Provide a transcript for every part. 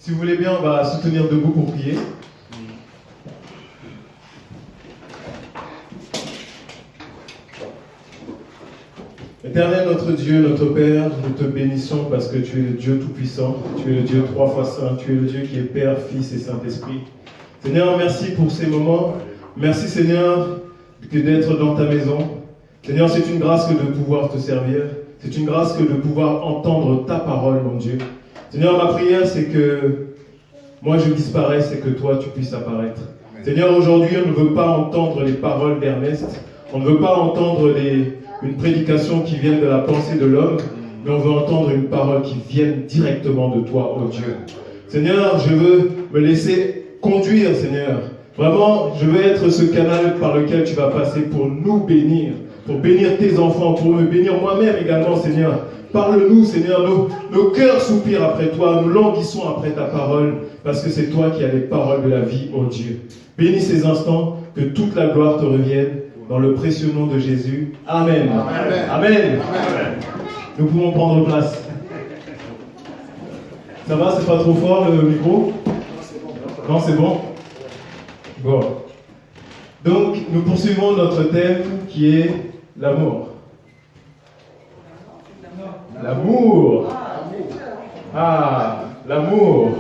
Si vous voulez bien, on va se tenir debout pour prier. Éternel notre Dieu, notre Père, nous te bénissons parce que tu es le Dieu Tout-Puissant, tu es le Dieu trois fois saint, tu es le Dieu qui est Père, Fils et Saint-Esprit. Seigneur, merci pour ces moments. Merci Seigneur d'être dans ta maison. Seigneur, c'est une grâce que de pouvoir te servir. C'est une grâce que de pouvoir entendre ta parole, mon Dieu. Seigneur, ma prière, c'est que moi je disparaisse et que toi tu puisses apparaître. Seigneur, aujourd'hui, on ne veut pas entendre les paroles d'Ernest. On ne veut pas entendre une prédication qui vienne de la pensée de l'homme, mais on veut entendre une parole qui vienne directement de toi, oh Dieu. Seigneur, je veux me laisser conduire, Seigneur. Vraiment, je veux être ce canal par lequel tu vas passer pour nous bénir, pour bénir tes enfants, pour me bénir moi-même également, Seigneur. Parle-nous, Seigneur, nos cœurs soupirent après toi, nous languissons après ta parole, parce que c'est toi qui as les paroles de la vie, oh Dieu. Bénis ces instants, que toute la gloire te revienne, dans le précieux nom de Jésus. Amen. Amen. Amen. Amen. Nous pouvons prendre place. Ça va, c'est pas trop fort le micro? Non, c'est bon? Bon. Donc, nous poursuivons notre thème qui est l'amour. L'amour. Ah, l'amour.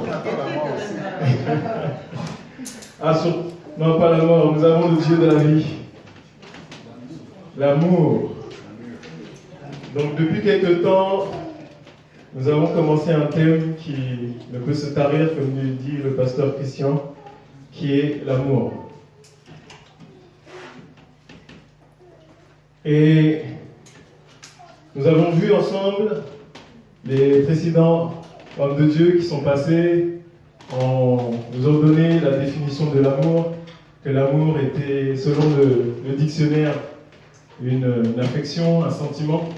Non, pas la mort, nous avons le Dieu de la vie. L'amour. Donc, depuis quelque temps, nous avons commencé un thème qui ne peut se tarir, comme le dit le pasteur Christian, qui est l'amour. Et nous avons vu ensemble les précédents hommes de Dieu qui sont passés, nous ont donné la définition de l'amour, que l'amour était, selon le dictionnaire, une affection, un sentiment,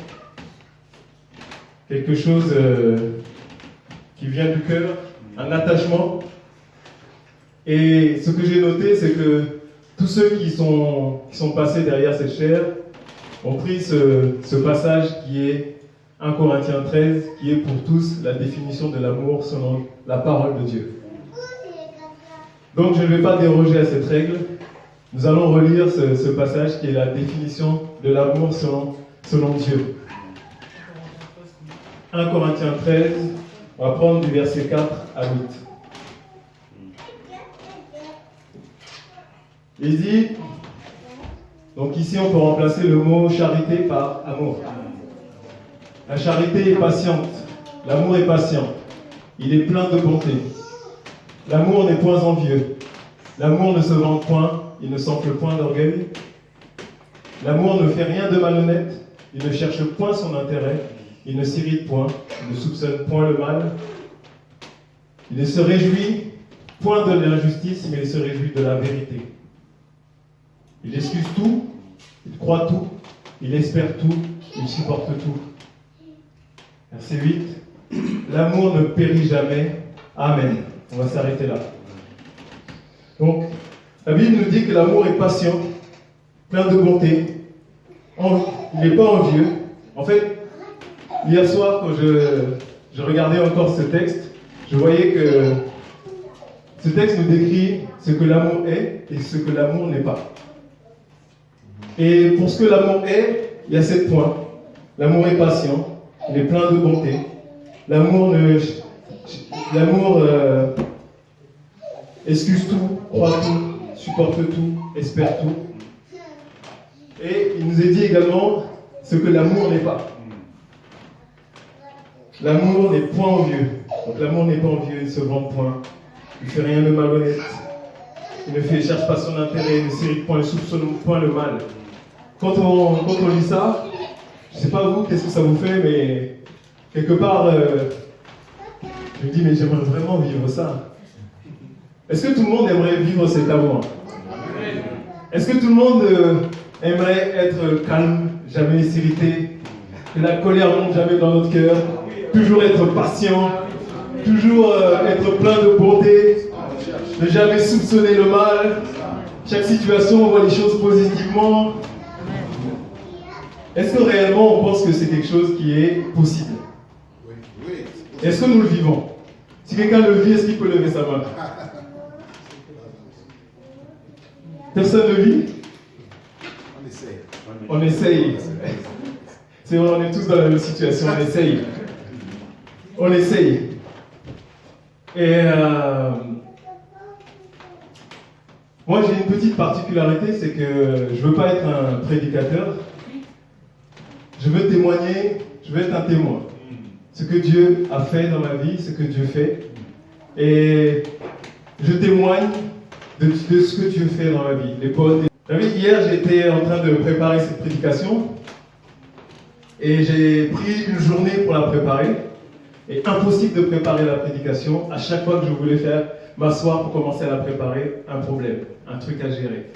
quelque chose qui vient du cœur, un attachement. Et ce que j'ai noté, c'est que tous ceux qui sont passés derrière cette chaire ont pris ce passage qui est 1 Corinthiens 13, qui est pour tous la définition de l'amour selon la parole de Dieu. Donc je ne vais pas déroger à cette règle. Nous allons relire ce passage qui est la définition de l'amour selon Dieu. 1 Corinthiens 13, on va prendre du verset 4 à 8. Il dit, donc ici on peut remplacer le mot charité par amour. La charité est patiente, l'amour est patient, il est plein de bonté. L'amour n'est point envieux, l'amour ne se vante point, il ne s'enfle point d'orgueil. L'amour ne fait rien de malhonnête, il ne cherche point son intérêt, il ne s'irrite point, il ne soupçonne point le mal. Il ne se réjouit point de l'injustice, mais il se réjouit de la vérité. Il excuse tout, il croit tout, il espère tout, il supporte tout. Verset 8. L'amour ne périt jamais. Amen. On va s'arrêter là. Donc, la Bible nous dit que l'amour est patient, plein de bonté. Il n'est pas envieux. En fait, hier soir, quand je regardais encore ce texte, je voyais que ce texte nous décrit ce que l'amour est et ce que l'amour n'est pas. Et pour ce que l'amour est, il y a 7 points. L'amour est patient, il est plein de bonté. L'amour excuse tout, croit tout, supporte tout, espère tout. Et il nous est dit également ce que l'amour n'est pas. L'amour n'est point envieux. Donc l'amour n'est pas envieux, il ne se vante point. Il ne fait rien de malhonnête. Il ne cherche pas son intérêt, il ne s'irrite point, il ne soupçonne point le mal. Quand on lit ça, je ne sais pas vous, qu'est-ce que ça vous fait, mais quelque part, je me dis, mais j'aimerais vraiment vivre ça. Est-ce que tout le monde aimerait vivre cet amour? Est-ce que tout le monde aimerait être calme, jamais s'irriter, que la colère ne monte jamais dans notre cœur, toujours être patient, toujours être plein de bonté, ne jamais soupçonner le mal, chaque situation on voit les choses positivement? Est-ce que réellement on pense que c'est quelque chose qui est possible? Est-ce que nous le vivons? Si quelqu'un le vit, est-ce qu'il peut lever sa main? Personne ne le vit? On essaye. On essaye. C'est vrai, on est tous dans la même situation, on essaye. On essaye. Et moi j'ai une petite particularité, c'est que je ne veux pas être un prédicateur. Je veux témoigner, je veux être un témoin. Ce que Dieu a fait dans ma vie, ce que Dieu fait. Et je témoigne de ce que Dieu fait dans ma vie. Les bonnes. Vous savez, hier j'étais en train de préparer cette prédication. Et j'ai pris une journée pour la préparer. Et impossible de préparer la prédication. À chaque fois que je voulais m'asseoir pour commencer à la préparer, un problème, un truc à gérer.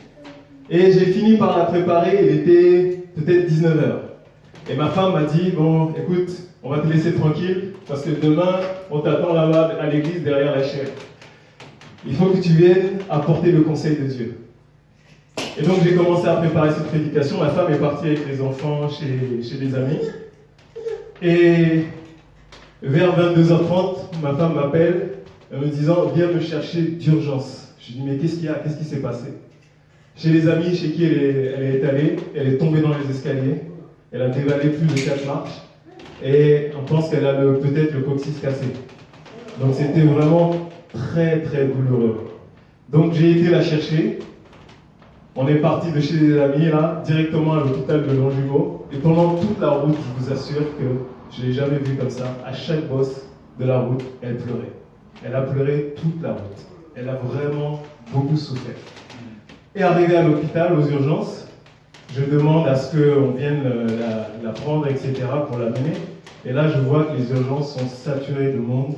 Et j'ai fini par la préparer, il était peut-être 19h. Et ma femme m'a dit, bon, écoute, on va te laisser tranquille, parce que demain, on t'attend là-bas à l'église derrière la chaire. Il faut que tu viennes apporter le conseil de Dieu. Et donc j'ai commencé à préparer cette prédication. Ma femme est partie avec les enfants chez des amis. Et vers 22h30, ma femme m'appelle me disant, viens me chercher d'urgence. Je lui dis, mais qu'est-ce qu'il y a? Qu'est-ce qui s'est passé? Chez les amis chez qui elle est allée, elle est tombée dans les escaliers. Elle a dévalé plus de 4 marches. Et on pense qu'elle a peut-être le coccyx cassé. Donc c'était vraiment très très douloureux. Donc j'ai été la chercher. On est parti de chez les amis là, directement à l'hôpital de Longjumeau. Et pendant toute la route, je vous assure que je ne l'ai jamais vue comme ça. À chaque bosse de la route, elle pleurait. Elle a pleuré toute la route. Elle a vraiment beaucoup souffert. Et arrivée à l'hôpital, aux urgences, je demande à ce qu'on vienne la prendre, etc. pour l'amener. Et là, je vois que les urgences sont saturées de monde.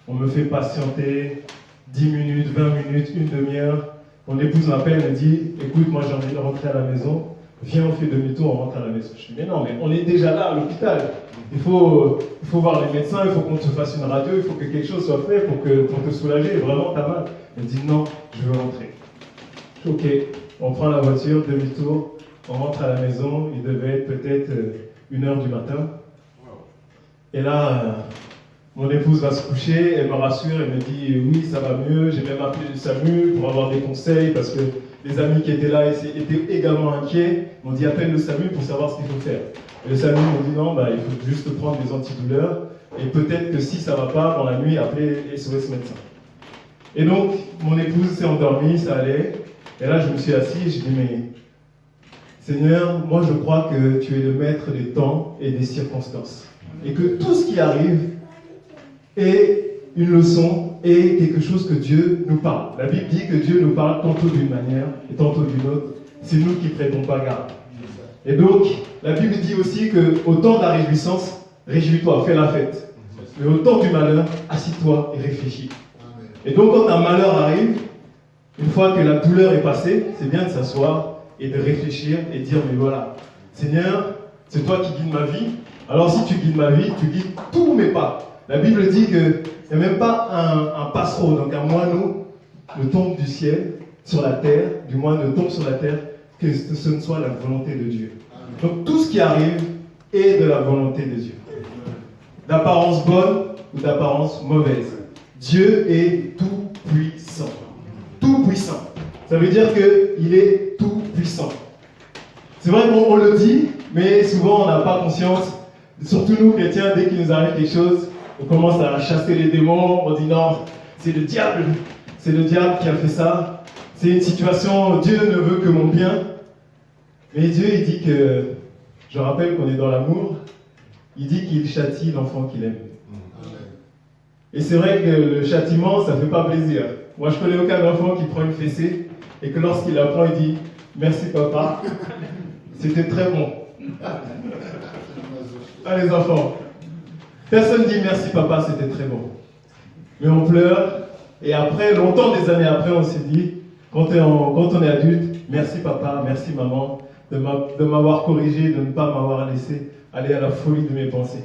On me fait patienter 10 minutes, 20 minutes, une demi-heure. Mon épouse m'appelle et me dit, écoute, moi j'ai envie de rentrer à la maison. Viens, on fait demi-tour, on rentre à la maison. Je dis, mais non, mais on est déjà là à l'hôpital. Il faut voir les médecins, il faut qu'on te fasse une radio, il faut que quelque chose soit fait pour te soulager. Vraiment, t'as mal. Elle me dit, non, je veux rentrer. Je dis, ok, on prend la voiture, demi-tour, on rentre à la maison. Il devait être peut-être 1h du matin. Et là, mon épouse va se coucher, elle me rassure, elle me dit, oui, ça va mieux. J'ai même appelé le SAMU pour avoir des conseils parce que les amis qui étaient là étaient également inquiets. Ils m'ont dit, appelle le SAMU pour savoir ce qu'il faut faire. Et le SAMU m'ont dit, non, il faut juste prendre des antidouleurs. Et peut-être que si ça ne va pas, dans la nuit, appeler SOS médecin. Et donc, mon épouse s'est endormie, ça allait. Et là, je me suis assis et j'ai dit, mais Seigneur, moi je crois que tu es le maître des temps et des circonstances. Et que tout ce qui arrive est une leçon et quelque chose que Dieu nous parle. La Bible dit que Dieu nous parle tantôt d'une manière et tantôt d'une autre. C'est nous qui ne prêtons pas garde. Et donc, la Bible dit aussi qu'au temps de la réjouissance, réjouis-toi, fais la fête. Mais au temps du malheur, assis-toi et réfléchis. Et donc, quand un malheur arrive, une fois que la douleur est passée, c'est bien de s'asseoir et de réfléchir et de dire, mais voilà, Seigneur, c'est toi qui guides ma vie. Alors si tu guides ma vie, tu guides tous mes pas. La Bible dit qu'il n'y a même pas un passereau, donc un moineau ne tombe du ciel sur la terre, du moins ne tombe sur la terre, que ce ne soit la volonté de Dieu. Donc tout ce qui arrive est de la volonté de Dieu. D'apparence bonne ou d'apparence mauvaise. Dieu est tout puissant. Tout puissant. Ça veut dire qu'il est tout puissant. C'est vrai qu'on le dit, mais souvent on n'a pas conscience. Surtout nous chrétiens, dès qu'il nous arrive quelque chose, on commence à chasser les démons, on dit non, c'est le diable qui a fait ça. C'est une situation, Dieu ne veut que mon bien. Mais Dieu, il dit que, je rappelle qu'on est dans l'amour, il dit qu'il châtie l'enfant qu'il aime. Et c'est vrai que le châtiment, ça ne fait pas plaisir. Moi, je connais aucun enfant qui prend une fessée et que lorsqu'il la prend, il dit « Merci papa, c'était très bon. » Ah les enfants, personne ne dit « Merci papa, c'était très bon. » Mais on pleure et après, longtemps, des années après, on s'est dit, quand on est adulte, « Merci papa, merci maman de m'avoir corrigé, de ne pas m'avoir laissé aller à la folie de mes pensées. »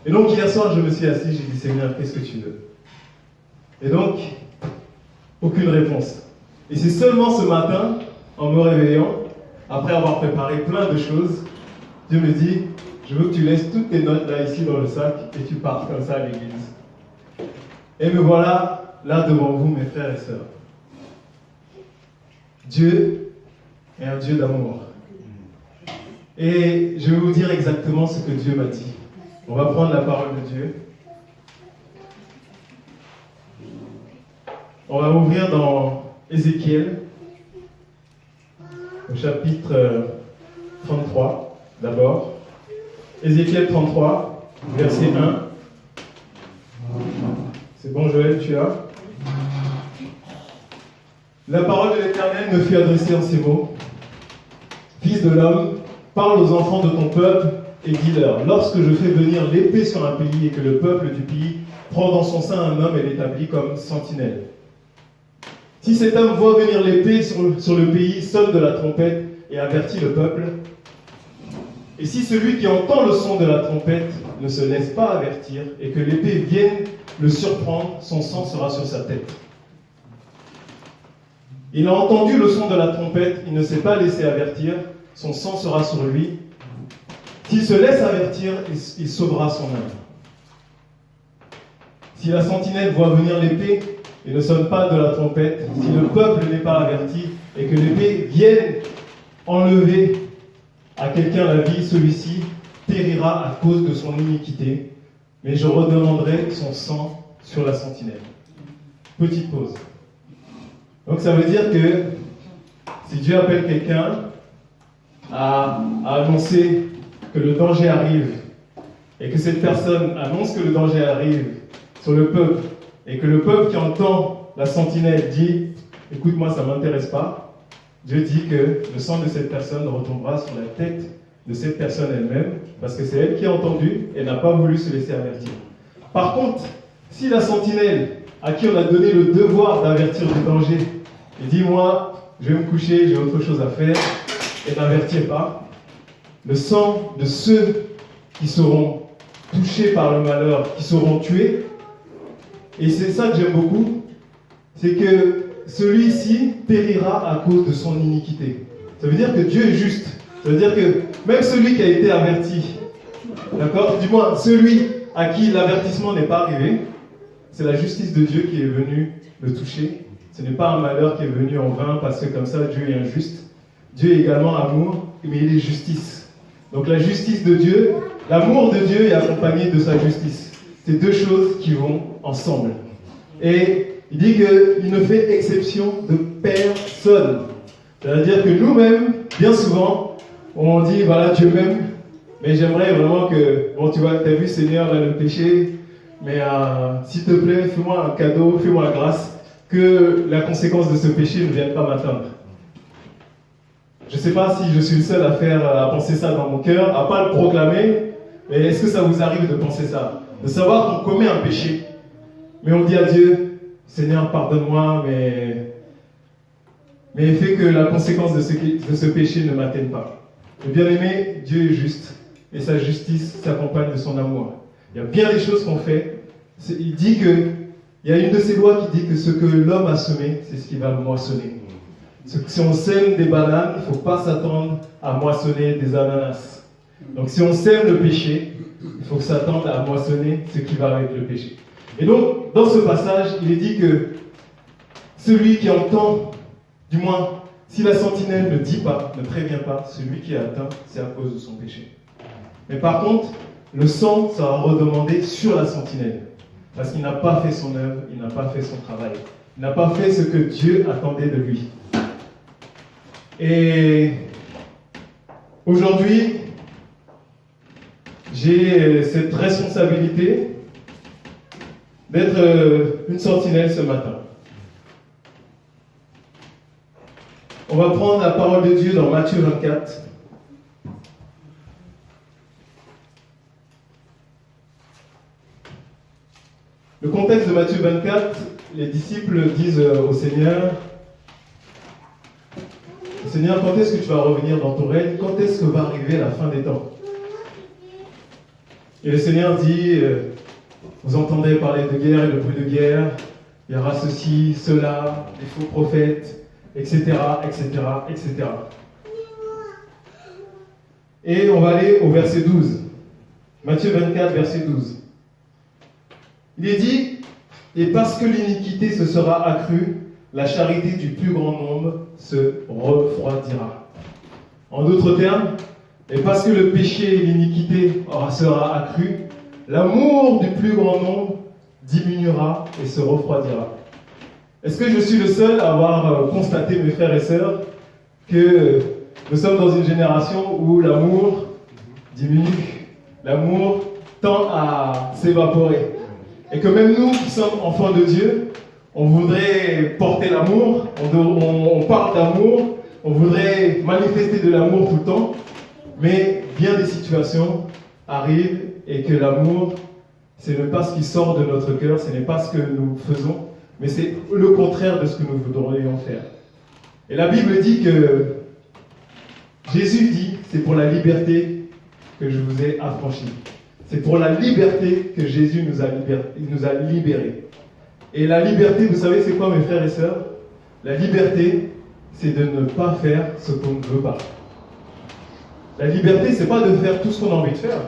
Et donc hier soir, je me suis assis, j'ai dit « Seigneur, qu'est-ce que tu veux ?» Et donc, aucune réponse. Et c'est seulement ce matin, en me réveillant, après avoir préparé plein de choses, Dieu me dit, je veux que tu laisses toutes tes notes là, ici dans le sac, et tu partes comme ça à l'église. Et me voilà là devant vous, mes frères et sœurs. Dieu est un Dieu d'amour. Et je vais vous dire exactement ce que Dieu m'a dit. On va prendre la parole de Dieu. On va ouvrir dans Ézéchiel, au chapitre 33, d'abord. Ézéchiel 33, verset 1. C'est bon, Joël, tu as? La parole de l'Éternel me fut adressée en ces mots. Fils de l'homme, parle aux enfants de ton peuple et dis-leur, lorsque je fais venir l'épée sur un pays et que le peuple du pays prend dans son sein un homme et l'établit comme sentinelle. Si cet homme voit venir l'épée sur le pays, sonne de la trompette et avertit le peuple, et si celui qui entend le son de la trompette ne se laisse pas avertir et que l'épée vienne le surprendre, son sang sera sur sa tête. Il a entendu le son de la trompette, il ne s'est pas laissé avertir, son sang sera sur lui. S'il se laisse avertir, il sauvera son âme. Si la sentinelle voit venir l'épée et ne sonne pas de la trompette, si le peuple n'est pas averti et que l'épée vienne enlever à quelqu'un la vie, celui-ci périra à cause de son iniquité, mais je redemanderai son sang sur la sentinelle. Petite pause. Donc ça veut dire que si Dieu appelle quelqu'un à annoncer que le danger arrive et que cette personne annonce que le danger arrive sur le peuple et que le peuple qui entend la sentinelle dit « Écoute-moi, ça ne m'intéresse pas », Dieu dit que le sang de cette personne retombera sur la tête de cette personne elle-même parce que c'est elle qui a entendu et n'a pas voulu se laisser avertir. Par contre, si la sentinelle à qui on a donné le devoir d'avertir du danger et dit « Moi, je vais me coucher, j'ai autre chose à faire » et n'avertit pas, le sang de ceux qui seront touchés par le malheur, qui seront tués, et c'est ça que j'aime beaucoup, c'est que celui-ci périra à cause de son iniquité. Ça veut dire que Dieu est juste. Ça veut dire que même celui qui a été averti, d'accord, du moins celui à qui l'avertissement n'est pas arrivé, c'est la justice de Dieu qui est venue le toucher. Ce n'est pas un malheur qui est venu en vain parce que comme ça Dieu est injuste. Dieu est également amour, mais il est justice. Donc la justice de Dieu, l'amour de Dieu est accompagné de sa justice. C'est deux choses qui vont ensemble. Et il dit qu'il ne fait exception de personne. C'est-à-dire que nous-mêmes, bien souvent, on dit, voilà, Dieu m'aime, mais j'aimerais vraiment que, bon, tu vois, tu as vu Seigneur, là, le péché, mais s'il te plaît, fais-moi un cadeau, fais-moi grâce, que la conséquence de ce péché ne vienne pas m'atteindre. Je ne sais pas si je suis le seul à penser ça dans mon cœur, à ne pas le proclamer, mais est-ce que ça vous arrive de penser ça? De savoir qu'on commet un péché, mais on dit à Dieu, Seigneur, pardonne-moi, mais fais que la conséquence de ce péché ne m'atteigne pas. Le bien-aimé, Dieu est juste, et sa justice s'accompagne de son amour. Il y a bien des choses qu'on fait. Il dit que, il y a une de ces lois qui dit que ce que l'homme a semé, c'est ce qu'il va moissonner. Si on sème des bananes, il ne faut pas s'attendre à moissonner des ananas. Donc si on sème le péché, il faut s'attendre à moissonner ce qui va avec le péché. Et donc, dans ce passage, il est dit que celui qui entend, du moins, si la sentinelle ne dit pas, ne prévient pas, celui qui est atteint, c'est à cause de son péché. Mais par contre, le sang sera redemandé sur la sentinelle. Parce qu'il n'a pas fait son œuvre, il n'a pas fait son travail. Il n'a pas fait ce que Dieu attendait de lui. Et aujourd'hui, j'ai cette responsabilité d'être une sentinelle ce matin. On va prendre la parole de Dieu dans Matthieu 24. Le contexte de Matthieu 24, les disciples disent au Seigneur, Seigneur, quand est-ce que tu vas revenir dans ton règne? Quand est-ce que va arriver la fin des temps? Et le Seigneur dit, vous entendez parler de guerre et de bruit de guerre, il y aura ceci, cela, des faux prophètes, etc., etc., etc. Et on va aller au verset 12. Matthieu 24, verset 12. Il est dit, Et parce que l'iniquité se sera accrue, la charité du plus grand nombre se refroidira. En d'autres termes, et parce que le péché et l'iniquité sera accru, l'amour du plus grand nombre diminuera et se refroidira. Est-ce que je suis le seul à avoir constaté, mes frères et sœurs, que nous sommes dans une génération où l'amour diminue, l'amour tend à s'évaporer, et que même nous qui sommes enfants de Dieu, on voudrait porter l'amour, on parle d'amour, on voudrait manifester de l'amour tout le temps, mais bien des situations arrivent et que l'amour, ce n'est pas ce qui sort de notre cœur, ce n'est pas ce que nous faisons, mais c'est le contraire de ce que nous voudrions faire. Et la Bible dit que Jésus dit, c'est pour la liberté que je vous ai affranchis. C'est pour la liberté que Jésus nous a libérés. Et la liberté, vous savez, c'est quoi, mes frères et sœurs? La liberté, c'est de ne pas faire ce qu'on ne veut pas. La liberté, c'est pas de faire tout ce qu'on a envie de faire.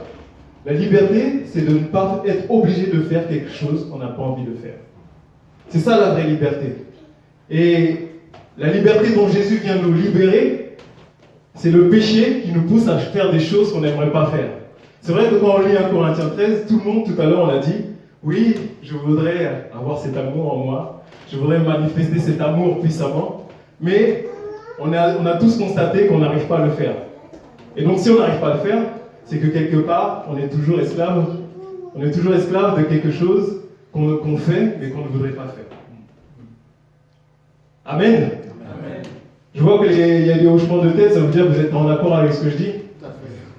La liberté, c'est de ne pas être obligé de faire quelque chose qu'on n'a pas envie de faire. C'est ça la vraie liberté. Et la liberté dont Jésus vient nous libérer, c'est le péché qui nous pousse à faire des choses qu'on n'aimerait pas faire. C'est vrai que quand on lit 1 Corinthiens 13, tout le monde, tout à l'heure, on l'a dit, oui, je voudrais avoir cet amour en moi, je voudrais manifester cet amour puissamment, mais on a tous constaté qu'on n'arrive pas à le faire. Et donc si on n'arrive pas à le faire, c'est que quelque part, on est toujours esclave de quelque chose qu'on fait, mais qu'on ne voudrait pas faire. Amen. Amen. Je vois qu'il y a des hochements de tête, ça veut dire que vous êtes en accord avec ce que je dis.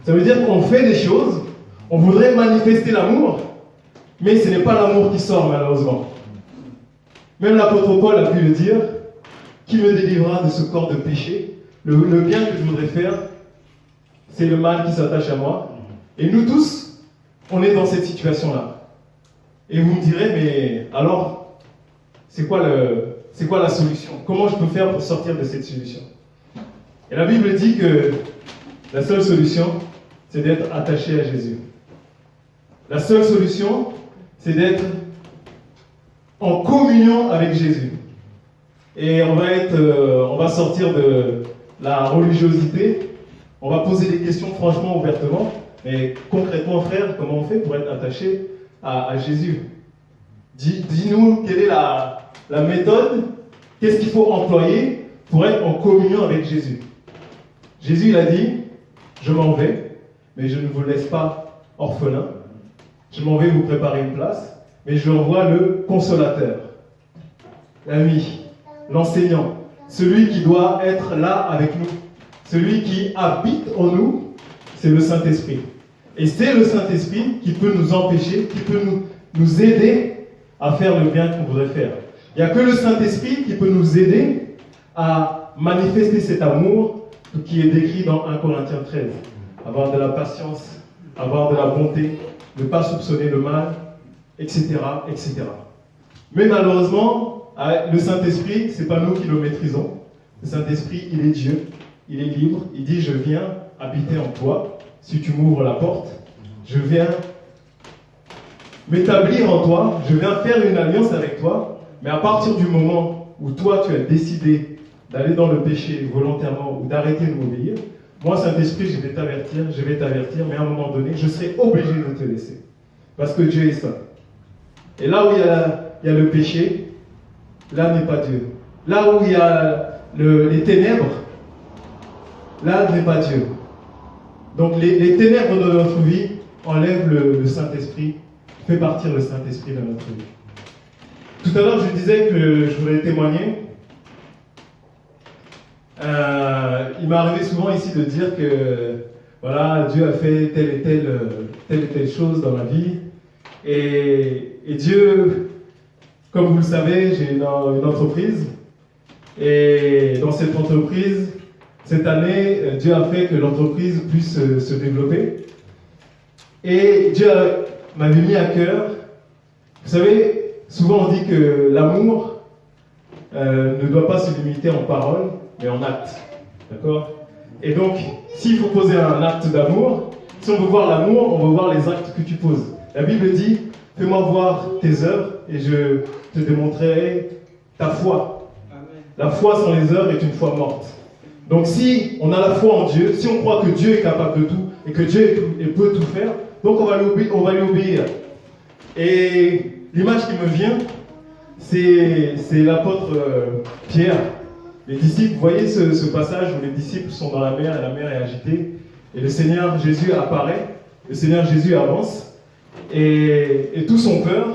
Ça veut dire qu'on fait des choses, on voudrait manifester l'amour, mais ce n'est pas l'amour qui sort malheureusement. Même l'apôtre Paul a pu le dire, qui me délivrera de ce corps de péché? Le bien que je voudrais faire, c'est le mal qui s'attache à moi. Et nous tous, on est dans cette situation-là. Et vous me direz, mais alors, c'est quoi la solution? Comment je peux faire pour sortir de cette solution? Et la Bible dit que la seule solution, c'est d'être attaché à Jésus. La seule solution, c'est d'être en communion avec Jésus. Et on va sortir de la religiosité. On va poser des questions franchement, ouvertement. Mais concrètement, frère, comment on fait pour être attaché à Jésus? Dis-nous quelle est la méthode, qu'est-ce qu'il faut employer pour être en communion avec Jésus. Jésus, il a dit, je m'en vais, mais je ne vous laisse pas orphelins. Je m'en vais vous préparer une place, mais je envoie le consolateur, l'ami, l'enseignant, celui qui doit être là avec nous, celui qui habite en nous, c'est le Saint-Esprit. Et c'est le Saint-Esprit qui peut nous empêcher, qui peut nous aider à faire le bien qu'on voudrait faire. Il n'y a que le Saint-Esprit qui peut nous aider à manifester cet amour qui est décrit dans 1 Corinthiens 13. Avoir de la patience, avoir de la bonté, ne pas soupçonner le mal, etc., etc. Mais malheureusement, le Saint-Esprit, ce n'est pas nous qui le maîtrisons. Le Saint-Esprit, il est Dieu, il est libre, il dit, je viens habiter en toi. Si tu m'ouvres la porte, je viens m'établir en toi, je viens faire une alliance avec toi, mais à partir du moment où toi tu as décidé d'aller dans le péché volontairement ou d'arrêter de m'obéir, moi Saint-Esprit je vais t'avertir, mais à un moment donné, je serai obligé de te laisser. Parce que Dieu est saint. Et là où il y a le péché, là n'est pas Dieu. Là où il y a les ténèbres, là n'est pas Dieu. Donc les ténèbres de notre vie enlèvent le Saint-Esprit, fait partir le Saint-Esprit dans notre vie. Tout à l'heure, je disais que je voulais témoigner. Il m'est arrivé souvent ici de dire que voilà, Dieu a fait telle et telle chose dans ma vie. Et Dieu, comme vous le savez, j'ai une entreprise. Et dans cette entreprise, cette année, Dieu a fait que l'entreprise puisse se développer. Et Dieu m'avait mis à cœur. Vous savez, souvent on dit que l'amour ne doit pas se limiter en parole, mais en acte. D'accord? Et donc, s'il faut poser un acte d'amour, si on veut voir l'amour, on veut voir les actes que tu poses. La Bible dit, Fais-moi voir tes œuvres et je te démontrerai ta foi. La foi sans les œuvres est une foi morte. Donc si on a la foi en Dieu, si on croit que Dieu est capable de tout et que Dieu peut tout faire, donc on va lui obéir. Et l'image qui me vient, c'est l'apôtre Pierre. Les disciples, vous voyez ce passage où les disciples sont dans la mer et la mer est agitée et le Seigneur Jésus apparaît, le Seigneur Jésus avance et tous ont peur.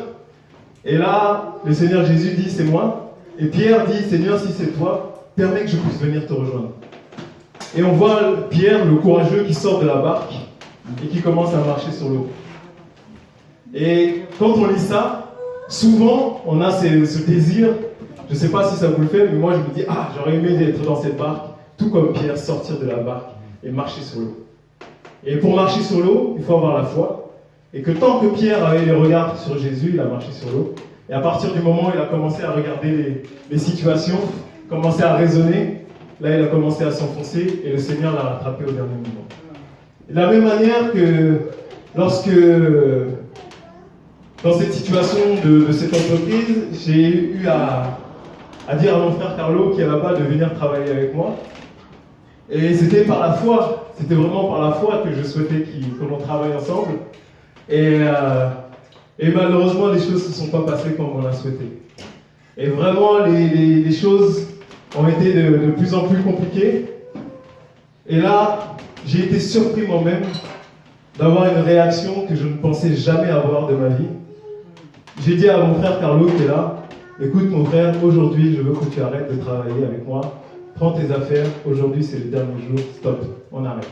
Et là, le Seigneur Jésus dit c'est moi. Et Pierre dit Seigneur, si c'est toi, permets que je puisse venir te rejoindre. Et on voit Pierre, le courageux, qui sort de la barque et qui commence à marcher sur l'eau. Et quand on lit ça, souvent on a ce désir, je ne sais pas si ça vous le fait, mais moi je me dis ah, j'aurais aimé être dans cette barque, tout comme Pierre, sortir de la barque et marcher sur l'eau. Et pour marcher sur l'eau, il faut avoir la foi. Et que tant que Pierre avait les regards sur Jésus, il a marché sur l'eau. Et à partir du moment où il a commencé à regarder les situations, commencé à raisonner, là il a commencé à s'enfoncer et le Seigneur l'a rattrapé au dernier moment. Et de la même manière que lorsque, dans cette situation de cette entreprise, j'ai eu à dire à mon frère Carlo qui est là-bas de venir travailler avec moi. Et c'était par la foi, c'était vraiment par la foi que je souhaitais que l'on travaille ensemble. Et malheureusement, les choses ne se sont pas passées comme on l'a souhaité. Et vraiment, les choses ont été de plus en plus compliquées. Et là, j'ai été surpris moi-même d'avoir une réaction que je ne pensais jamais avoir de ma vie. J'ai dit à mon frère Carlo qui est là, écoute mon frère, aujourd'hui je veux que tu arrêtes de travailler avec moi. Prends tes affaires, aujourd'hui c'est le dernier jour, stop, on arrête.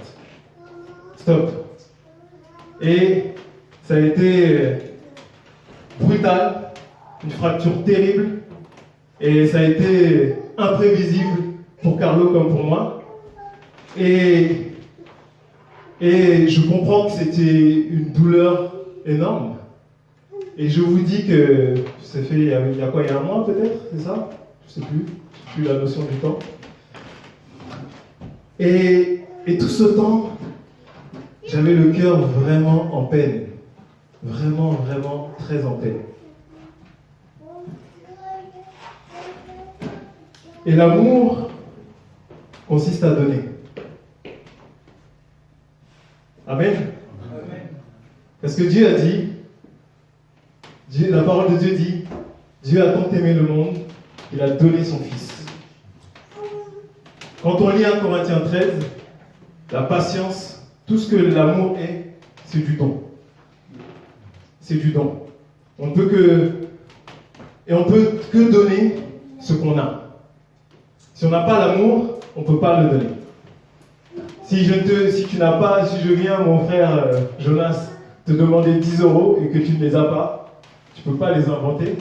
Stop. Et ça a été brutal, une fracture terrible, et ça a été imprévisible pour Carlo comme pour moi. Et je comprends que c'était une douleur énorme. Et je vous dis que ça fait, il y a quoi, il y a un mois peut-être, c'est ça? Je ne sais plus la notion du temps. Et tout ce temps, j'avais le cœur vraiment en peine. Vraiment, vraiment très en peine. Et l'amour consiste à donner. Amen. Parce que Dieu a dit, la parole de Dieu dit, Dieu a tant aimé le monde, il a donné son Fils. Quand on lit 1 Corinthiens 13, la patience, tout ce que l'amour est, c'est du don. C'est du don. On ne peut que donner ce qu'on a. Si on n'a pas l'amour, on ne peut pas le donner. Si je viens, mon frère Jonas, te demander 10 € et que tu ne les as pas, tu ne peux pas les inventer.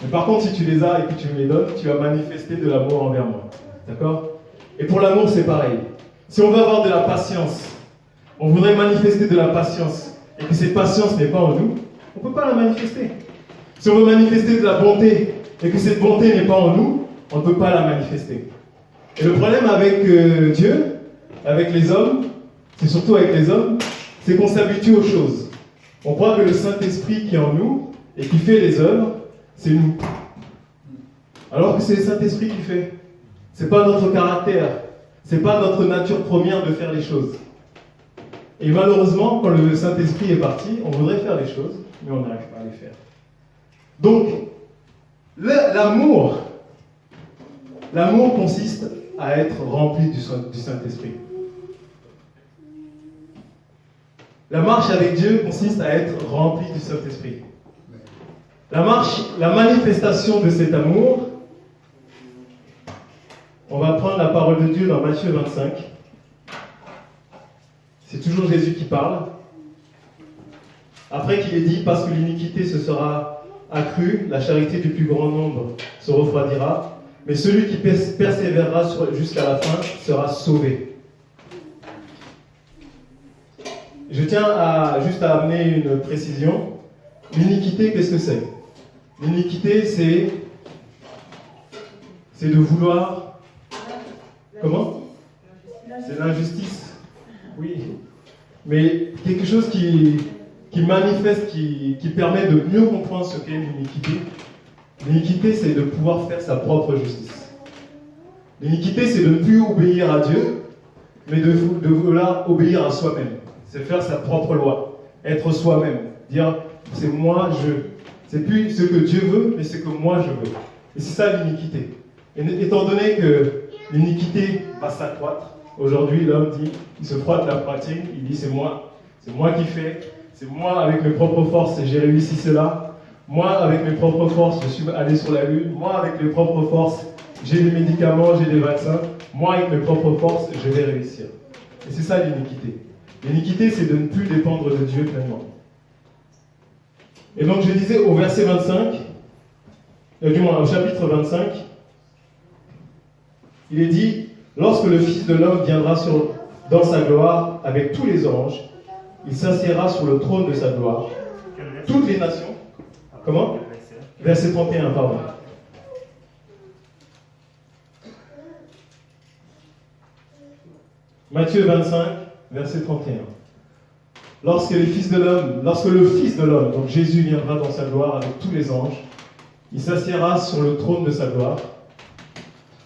Mais par contre, si tu les as et que tu me les donnes, tu vas manifester de l'amour envers moi. D'accord? Et pour l'amour, c'est pareil. Si on veut avoir de la patience, on voudrait manifester de la patience, et que cette patience n'est pas en nous, on ne peut pas la manifester. Si on veut manifester de la bonté, et que cette bonté n'est pas en nous, on ne peut pas la manifester. Et le problème avec Dieu, avec les hommes, c'est surtout avec les hommes, c'est qu'on s'habitue aux choses. On croit que le Saint-Esprit qui est en nous, et qui fait les œuvres, c'est nous. Alors que c'est le Saint-Esprit qui fait. C'est pas notre caractère, c'est pas notre nature première de faire les choses. Et malheureusement, quand le Saint-Esprit est parti, on voudrait faire les choses, mais on n'arrive pas à les faire. Donc, l'amour consiste à être rempli du Saint-Esprit. La marche avec Dieu consiste à être rempli du Saint-Esprit. La manifestation de cet amour, on va prendre la parole de Dieu dans Matthieu 25. C'est toujours Jésus qui parle. Après qu'il ait dit, parce que l'iniquité se sera accrue, la charité du plus grand nombre se refroidira, mais celui qui persévérera jusqu'à la fin sera sauvé. Je tiens juste à amener une précision. L'iniquité, qu'est-ce que c'est? L'iniquité, c'est de vouloir... Comment? C'est l'injustice. Oui. Mais quelque chose qui qui manifeste, qui permet de mieux comprendre ce qu'est l'iniquité. L'iniquité, c'est de pouvoir faire sa propre justice. L'iniquité, c'est de ne plus obéir à Dieu, mais de vouloir obéir à soi-même. C'est faire sa propre loi, être soi-même, dire c'est moi, c'est plus ce que Dieu veut, mais ce que moi je veux. Et c'est ça l'iniquité. Et étant donné que l'iniquité va s'accroître, aujourd'hui l'homme dit, il se frotte la pratique, il dit c'est moi qui fais, c'est moi avec mes propres forces j'ai réussi cela, moi avec mes propres forces je suis allé sur la lune, moi avec mes propres forces j'ai des médicaments, j'ai des vaccins, moi avec mes propres forces je vais réussir. Et c'est ça l'iniquité. L'iniquité, c'est de ne plus dépendre de Dieu pleinement. Et donc je disais au verset 25, du moins au chapitre 25, il est dit, lorsque le Fils de l'homme viendra dans sa gloire avec tous les anges, il s'assiera sur le trône de sa gloire. Toutes les nations. Comment? Verset 31, pardon. Matthieu 25, verset 31. Lorsque le Fils de l'homme, donc Jésus viendra dans sa gloire avec tous les anges, il s'assiera sur le trône de sa gloire.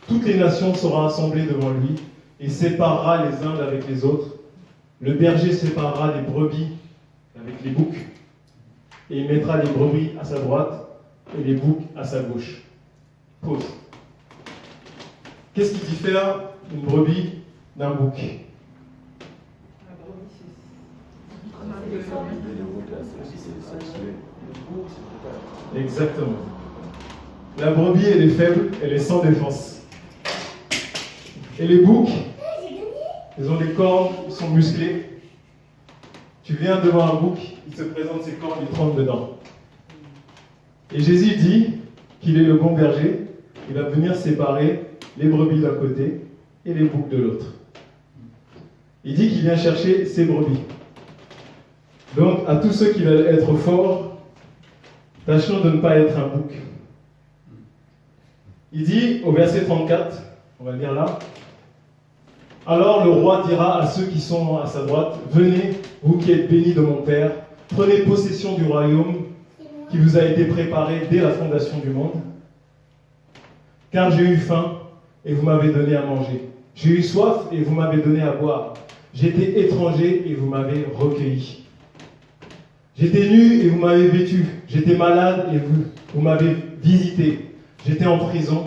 Toutes les nations seront assemblées devant lui et séparera les uns avec les autres. Le berger séparera les brebis avec les boucs et il mettra les brebis à sa droite et les boucs à sa gauche. Pause. Qu'est-ce qui diffère une brebis d'un bouc? Exactement. La brebis, elle est faible, elle est sans défense. Et les boucs, ils ont des cornes, ils sont musclés. Tu viens devant un bouc, il te présente ses cornes, il trempe dedans. Et Jésus dit qu'il est le bon berger, il va venir séparer les brebis d'un côté et les boucs de l'autre. Il dit qu'il vient chercher ses brebis. Donc, à tous ceux qui veulent être forts, tâchons de ne pas être un bouc. Il dit au verset 34, on va le lire là, alors le roi dira à ceux qui sont à sa droite, venez, vous qui êtes bénis de mon Père, prenez possession du royaume qui vous a été préparé dès la fondation du monde. Car j'ai eu faim et vous m'avez donné à manger. J'ai eu soif et vous m'avez donné à boire. J'étais étranger et vous m'avez recueilli. J'étais nu et vous m'avez vêtu. J'étais malade et vous m'avez visité. J'étais en prison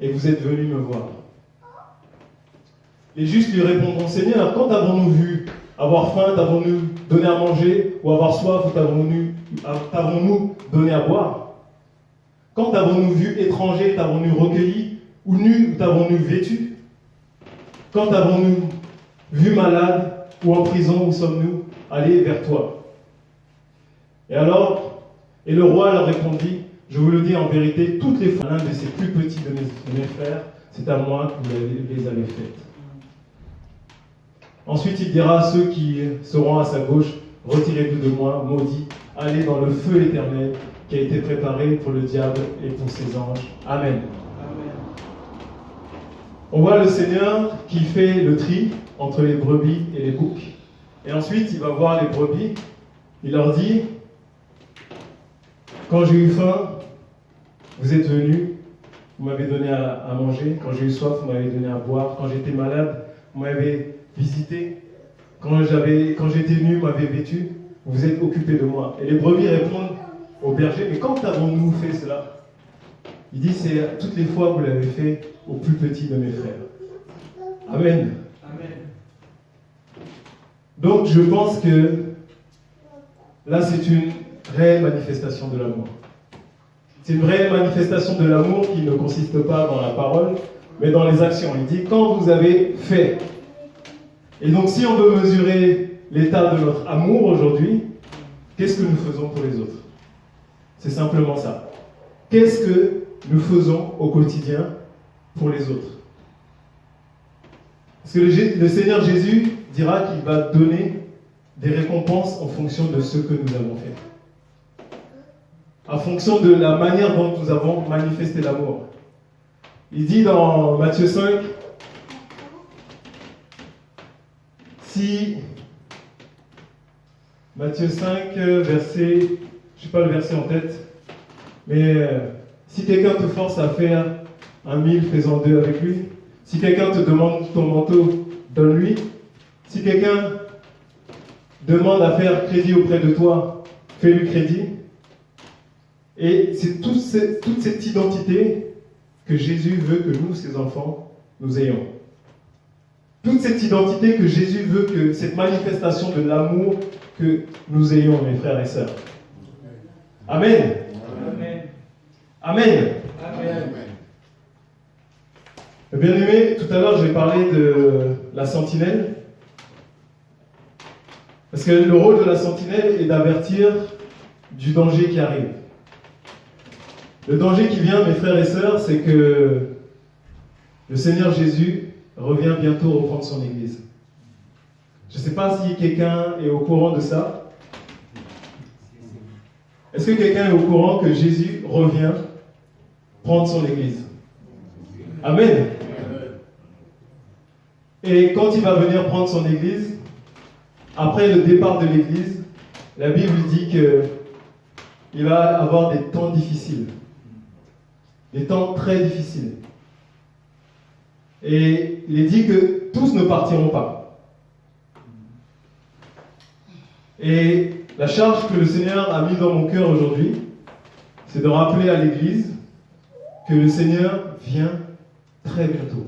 et vous êtes venus me voir. Les justes lui répondront, Seigneur, quand t'avons-nous vu avoir faim, t'avons-nous donné à manger, ou avoir soif, ou t'avons-nous donné à boire? Quand t'avons-nous vu étranger, t'avons-nous recueilli, ou nu, ou t'avons-nous vêtu? Quand t'avons-nous vu malade, ou en prison, où sommes-nous allés vers toi? Et le roi leur répondit, je vous le dis en vérité, toutes les fois, l'un de ces plus petits de mes frères, c'est à moi que vous les avez faites. Ensuite, il dira à ceux qui seront à sa gauche, retirez-vous de moi, maudits, allez dans le feu éternel qui a été préparé pour le diable et pour ses anges. Amen. Amen. On voit le Seigneur qui fait le tri entre les brebis et les boucs. Et ensuite, il va voir les brebis, il leur dit, quand j'ai eu faim, vous êtes venus, vous m'avez donné à manger. Quand j'ai eu soif, vous m'avez donné à boire. Quand j'étais malade, vous m'avez visité. Quand j'étais nu, vous m'avez vêtu. Vous êtes occupés de moi. Et les brebis répondent au berger, mais quand avons-nous fait cela? Il dit, c'est toutes les fois que vous l'avez fait au plus petit de mes frères. Amen. Amen. Donc je pense que là, c'est une réelle manifestation de l'amour. C'est une réelle manifestation de l'amour qui ne consiste pas dans la parole, mais dans les actions. Il dit, quand vous avez fait. Et donc, si on veut mesurer l'état de notre amour aujourd'hui, qu'est-ce que nous faisons pour les autres? C'est simplement ça. Qu'est-ce que nous faisons au quotidien pour les autres? Parce que le Seigneur Jésus dira qu'il va donner des récompenses en fonction de ce que nous avons fait. En fonction de la manière dont nous avons manifesté l'amour. Il dit dans Matthieu 5, si Matthieu 5, verset, je n'ai pas le verset en tête, mais si quelqu'un te force à faire 1000, fais-en 2 avec lui. Si quelqu'un te demande ton manteau, donne-lui. Si quelqu'un demande à faire crédit auprès de toi, fais-lui crédit. Et c'est toute cette identité que Jésus veut que nous, ses enfants, nous ayons. Toute cette identité que Jésus veut, que cette manifestation de l'amour que nous ayons, mes frères et sœurs. Amen. Amen. Amen. Amen. Bien-aimé, tout à l'heure, j'ai parlé de la sentinelle. Parce que le rôle de la sentinelle est d'avertir du danger qui arrive. Le danger qui vient, mes frères et sœurs, c'est que le Seigneur Jésus revient bientôt reprendre son Église. Je ne sais pas si quelqu'un est au courant de ça. Est-ce que quelqu'un est au courant que Jésus revient prendre son Église? Amen. Et quand il va venir prendre son Église, après le départ de l'Église, la Bible dit qu'il va avoir des temps difficiles. Des temps très difficiles. Et il est dit que tous ne partiront pas. Et la charge que le Seigneur a mise dans mon cœur aujourd'hui, c'est de rappeler à l'Église que le Seigneur vient très bientôt.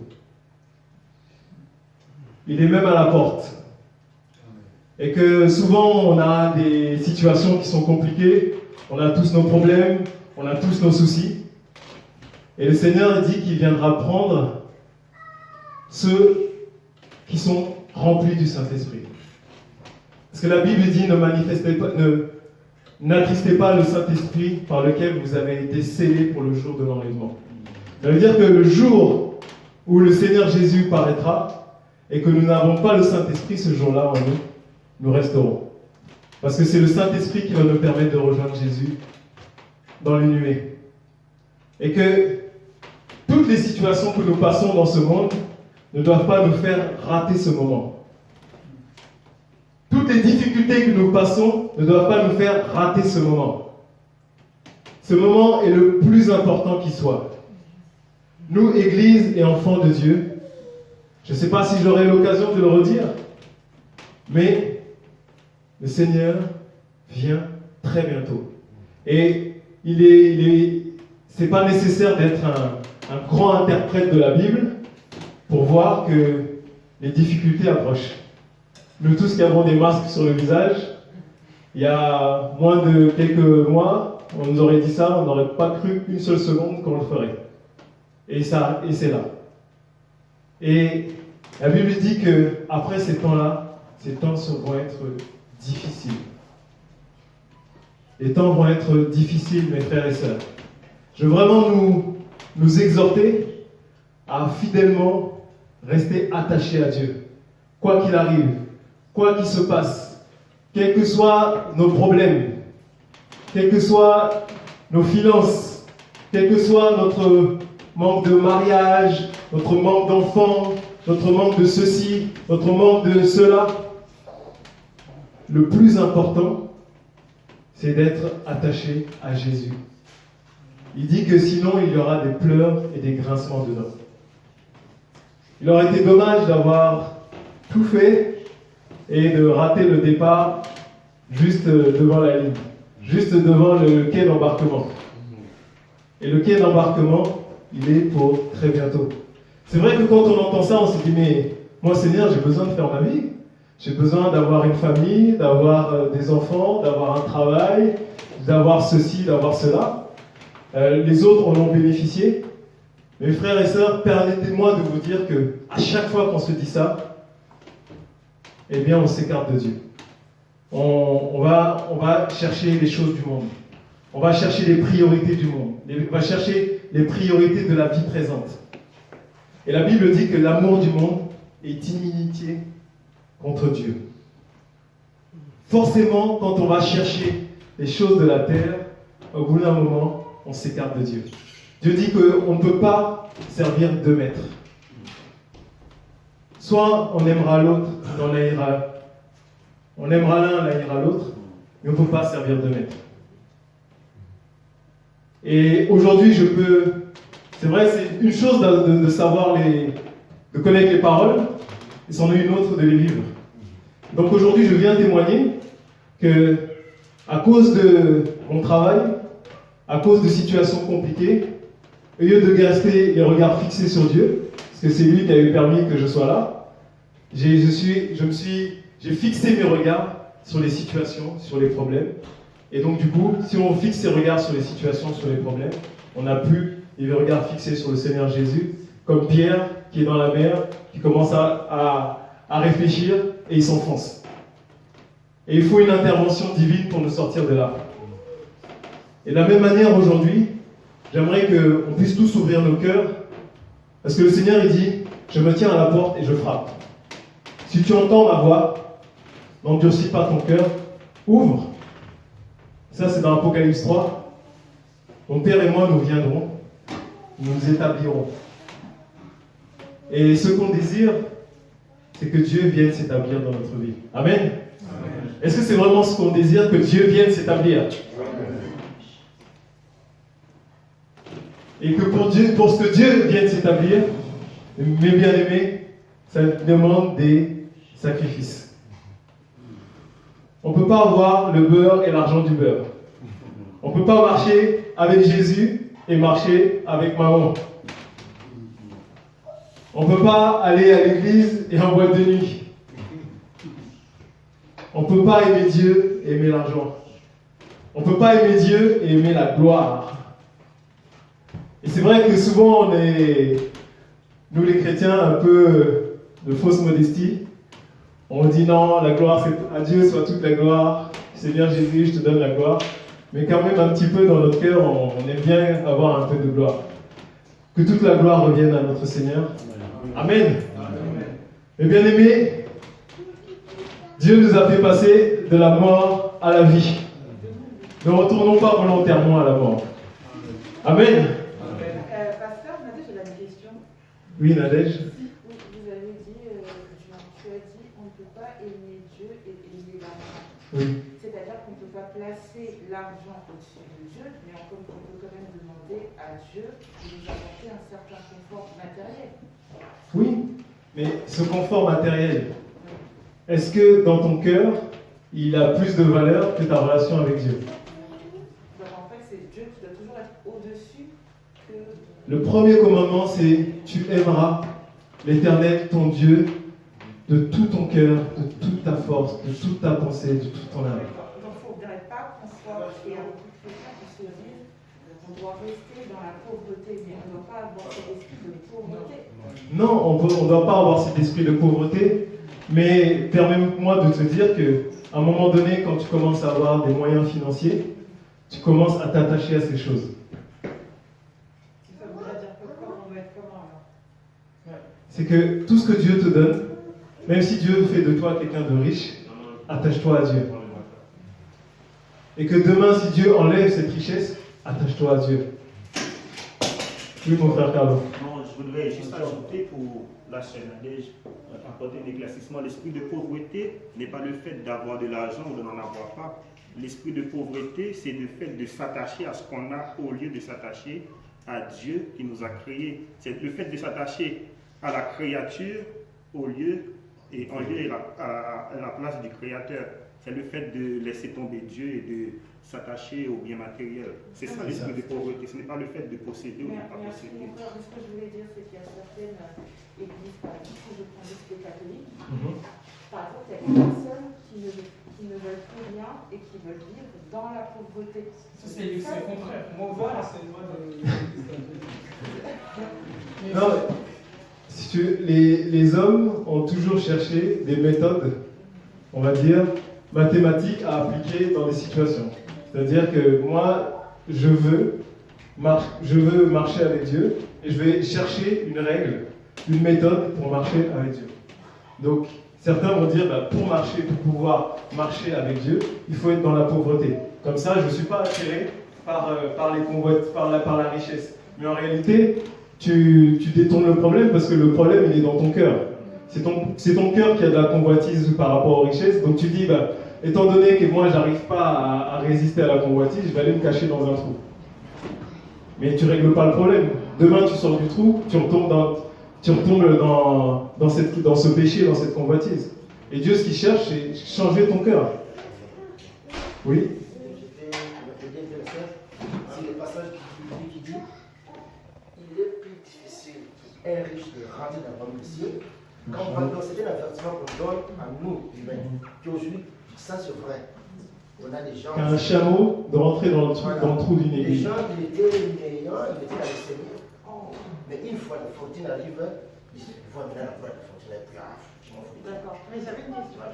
Il est même à la porte. Et que souvent on a des situations qui sont compliquées, on a tous nos problèmes, on a tous nos soucis. Et le Seigneur dit qu'il viendra prendre ceux qui sont remplis du Saint-Esprit. Parce que la Bible dit n'attristez pas le Saint-Esprit par lequel vous avez été scellés pour le jour de l'enlèvement. Ça veut dire que le jour où le Seigneur Jésus paraîtra et que nous n'avons pas le Saint-Esprit ce jour-là en nous, nous resterons. Parce que c'est le Saint-Esprit qui va nous permettre de rejoindre Jésus dans les nuées. Et que toutes les situations que nous passons dans ce monde ne doivent pas nous faire rater ce moment. Toutes les difficultés que nous passons ne doivent pas nous faire rater ce moment. Ce moment est le plus important qui soit. Nous, Église et enfants de Dieu, je ne sais pas si j'aurai l'occasion de le redire, mais le Seigneur vient très bientôt. Et c'est pas nécessaire d'être un grand interprète de la Bible pour voir que les difficultés approchent. Nous tous qui avons des masques sur le visage, il y a moins de quelques mois, on nous aurait dit ça, on n'aurait pas cru une seule seconde qu'on le ferait. Et c'est là. Et la Bible dit qu'après ces temps-là, ces temps vont être difficiles. Les temps vont être difficiles, mes frères et sœurs. Je veux vraiment nous exhorter à fidèlement rester attachés à Dieu. Quoi qu'il arrive, quoi qu'il se passe, quels que soient nos problèmes, quels que soient nos finances, quel que soit notre manque de mariage, notre manque d'enfants, notre manque de ceci, notre manque de cela, le plus important, c'est d'être attaché à Jésus. Il dit que sinon, il y aura des pleurs et des grincements de dents. Il aurait été dommage d'avoir tout fait et de rater le départ juste devant la ligne, juste devant le quai d'embarquement. Et le quai d'embarquement, il est pour très bientôt. C'est vrai que quand on entend ça, on se dit, mais moi Seigneur, j'ai besoin de faire ma vie. J'ai besoin d'avoir une famille, d'avoir des enfants, d'avoir un travail, d'avoir ceci, d'avoir cela. Les autres en ont bénéficié. Mes frères et sœurs, permettez-moi de vous dire que à chaque fois qu'on se dit ça, eh bien on s'écarte de Dieu. On va chercher les choses du monde. On va chercher les priorités du monde. On va chercher les priorités de la vie présente. Et la Bible dit que l'amour du monde est inimitié contre Dieu. Forcément, quand on va chercher les choses de la terre, au bout d'un moment, on s'écarte de Dieu. Dieu dit qu'on ne peut pas servir deux maîtres. Soit on aimera l'autre et on haïra On aimera l'un, on haïra l'autre, mais on ne peut pas servir de maître. Et aujourd'hui, c'est vrai, c'est une chose de savoir de connaître les paroles, et c'en est une autre de les vivre. Donc aujourd'hui, je viens témoigner que, à cause de mon travail, à cause de situations compliquées, au lieu de rester les regards fixés sur Dieu, parce que c'est lui qui avait permis que je sois là, j'ai fixé mes regards sur les situations, sur les problèmes. Et donc du coup, si on fixe ses regards sur les situations, sur les problèmes, on n'a plus les regards fixés sur le Seigneur Jésus, comme Pierre qui est dans la mer, qui commence à réfléchir et il s'enfonce. Et il faut une intervention divine pour nous sortir de là. Et de la même manière aujourd'hui, j'aimerais qu'on puisse tous ouvrir nos cœurs, parce que le Seigneur il dit, je me tiens à la porte et je frappe. Si tu entends ma voix, n'endurcis pas ton cœur, ouvre. Ça c'est dans Apocalypse 3. Mon Père et moi nous viendrons, nous nous établirons. Et ce qu'on désire, c'est que Dieu vienne s'établir dans notre vie. Amen. Amen. Est-ce que c'est vraiment ce qu'on désire, que Dieu vienne s'établir? Et que pour ce que Dieu vienne s'établir, mes bien-aimés, ça demande des sacrifices. On ne peut pas avoir le beurre et l'argent du beurre. On ne peut pas marcher avec Jésus et marcher avec maman. On ne peut pas aller à l'église et en boîte de nuit. On ne peut pas aimer Dieu et aimer l'argent. On ne peut pas aimer Dieu et aimer la gloire. Et c'est vrai que souvent, nous les chrétiens, un peu de fausse modestie, on dit non, la gloire, c'est à Dieu soit toute la gloire. Seigneur Jésus, je te donne la gloire. Mais quand même, un petit peu dans notre cœur, on aime bien avoir un peu de gloire. Que toute la gloire revienne à notre Seigneur. Amen. Mes bien-aimés, Dieu nous a fait passer de la mort à la vie. Ne retournons pas volontairement à la mort. Amen. Pasteur, Nadège, j'ai une question. Oui, Nadège. Vous avez dit, tu as dit, on ne peut pas aimer Dieu et aimer l'argent. Oui. C'est-à-dire qu'on ne peut pas placer l'argent au-dessus de Dieu, mais on peut quand même demander à Dieu de nous apporter un certain confort matériel. Oui, mais ce confort matériel, est-ce que dans ton cœur, il a plus de valeur que ta relation avec Dieu? Donc en fait, c'est Dieu qui doit toujours être au-dessus que... Le premier commandement, c'est tu aimeras l'Éternel, ton Dieu, de tout ton cœur, de toute ta force, de toute ta pensée, de toute ton âme. Donc il ne faudrait pas qu'on soit, et à beaucoup de chrétiens qui se disent, on doit rester dans la pauvreté, mais on ne doit pas avoir cet esprit de pauvreté. Non, on ne doit pas avoir cet esprit de pauvreté, mais permets-moi de te dire qu'à un moment donné, quand tu commences à avoir des moyens financiers, tu commences à t'attacher à ces choses. Ça voudrait dire que on doit être comment alors? C'est que tout ce que Dieu te donne, même si Dieu fait de toi quelqu'un de riche, attache-toi à Dieu. Et que demain, si Dieu enlève cette richesse, attache-toi à Dieu. Oui, mon frère Carlo. Non, je voudrais juste ajouter pour la chaîne Nadège, apporter un éclaircissement. L'esprit de pauvreté n'est pas le fait d'avoir de l'argent ou de n'en avoir pas. L'esprit de pauvreté, c'est le fait de s'attacher à ce qu'on a au lieu de s'attacher à Dieu qui nous a créés. C'est le fait de s'attacher à la créature au lieu et en lieu et à la place du Créateur. C'est le fait de laisser tomber Dieu et de s'attacher aux biens matériels. C'est ça l'esprit de pauvreté. Ce n'est pas le fait de posséder ou de ne pas posséder. Ce que je voulais dire, c'est qu'il y a certaines églises, par exemple, si je prends l'esprit catholique, par exemple, il y a des personnes qui ne veulent plus rien et qui veulent vivre dans la pauvreté. C'est le contraire. Moi, voilà, c'est moi de... Non, si les hommes ont toujours cherché des méthodes, on va dire, mathématiques à appliquer dans des situations. C'est-à-dire que moi, je veux marcher avec Dieu et je vais chercher une règle, une méthode pour marcher avec Dieu. Donc, certains vont dire, pour pouvoir marcher avec Dieu, il faut être dans la pauvreté. Comme ça, je ne suis pas attiré par les convoites, par la richesse. Mais en réalité, tu détournes le problème parce que le problème, il est dans ton cœur. c'est ton cœur qui a de la convoitise par rapport aux richesses. Donc tu dis, bah, étant donné que moi, j'arrive pas à résister à la convoitise, je vais aller me cacher dans un trou. Mais tu règles pas le problème. Demain, tu sors du trou, tu retombes dans ce péché, dans cette convoitise. Et Dieu, ce qu'il cherche, c'est changer ton cœur. Oui. C'est le passage qui dit il est plus difficile pour un riche de rentrer dans le royaume des cieux. Quand on va dans c'est un avertissement qu'on donne à nous, humains, qu'aujourd'hui, ça c'est vrai. On a des gens. Qu'un chameau de rentrer dans le trou d'une Les aiguille. gens, ils étaient méchants, ils étaient dans le Seigneur. Mais une fois la fortune arrive, ils voient maintenant la fortune est plus grave. D'accord. Mais j'avais une question.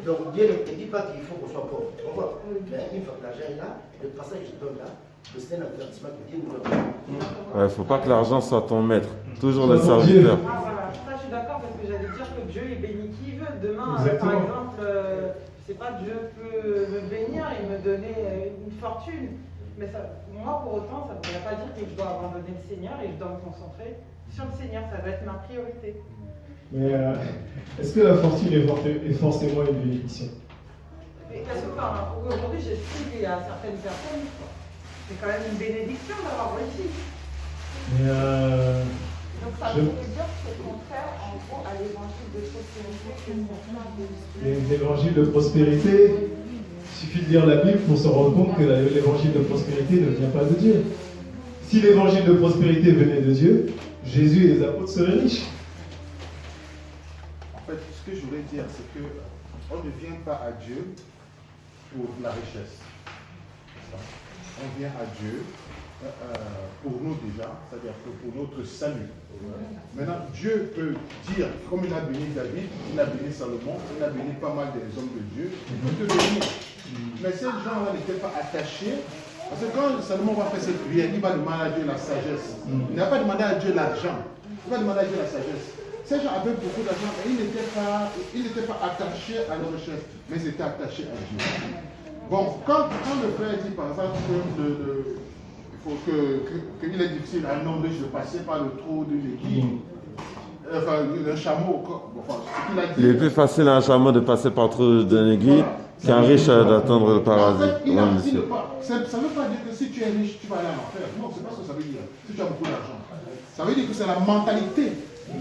Donc Dieu ne dit pas qu'il faut qu'on soit pauvre. Tu comprends? Mais une fois que l'argent est là, le passage que je donne là, c'est un avertissement que Dieu nous donne. Il ne faut pas que l'argent soit ton maître. Toujours le serviteur. Ah voilà, ça je suis d'accord parce que j'allais dire que Dieu il bénit qui veut. Demain, Exactement. par exemple, je sais pas, Dieu peut me bénir et me donner une fortune. Mais ça, moi pour autant, ça ne voudrait pas dire que je dois abandonner le Seigneur et je dois me concentrer sur le Seigneur. Ça va être ma priorité. Mais est-ce que la fortune est forcément une bénédiction? Parce que aujourd'hui, j'estime qu'il y a certaines personnes, c'est quand même une bénédiction d'avoir réussi. Mais Donc ça veut dire que c'est contraire en gros à l'évangile de prospérité que nous avons. l'évangile de prospérité, il suffit de lire la Bible pour se rendre compte que l'évangile de prospérité ne vient pas de Dieu. Si l'évangile de prospérité venait de Dieu, Jésus et les apôtres seraient riches. En fait, ce que je voulais dire, c'est que on ne vient pas à Dieu pour la richesse. On vient à Dieu pour nous déjà, c'est-à-dire pour notre salut. Maintenant, Dieu peut dire, comme il a béni David, il a béni Salomon, il a béni pas mal des hommes de Dieu, il peut te bénir. Mais ces gens-là n'étaient pas attachés, parce que quand Salomon va faire cette prière, il va demander à Dieu la sagesse. Il n'a pas demandé à Dieu l'argent, il va demander à Dieu la sagesse. Ces gens avaient beaucoup d'argent, mais ils n'étaient pas attachés à leur richesse, mais ils étaient attachés à Dieu. Bon, quand le frère dit par exemple qu'il est difficile à un homme riche de passer par le trou d'une aiguille, enfin, le chameau, enfin, ce qu'il a dit. Il est plus facile à un chameau de passer par le trou d'une aiguille qu'un riche d'atteindre le paradis. Ça ne veut pas dire que si tu es riche, tu vas aller en enfer. Non, c'est pas ce que ça veut dire. Si tu as beaucoup d'argent. Ça veut dire que c'est la mentalité.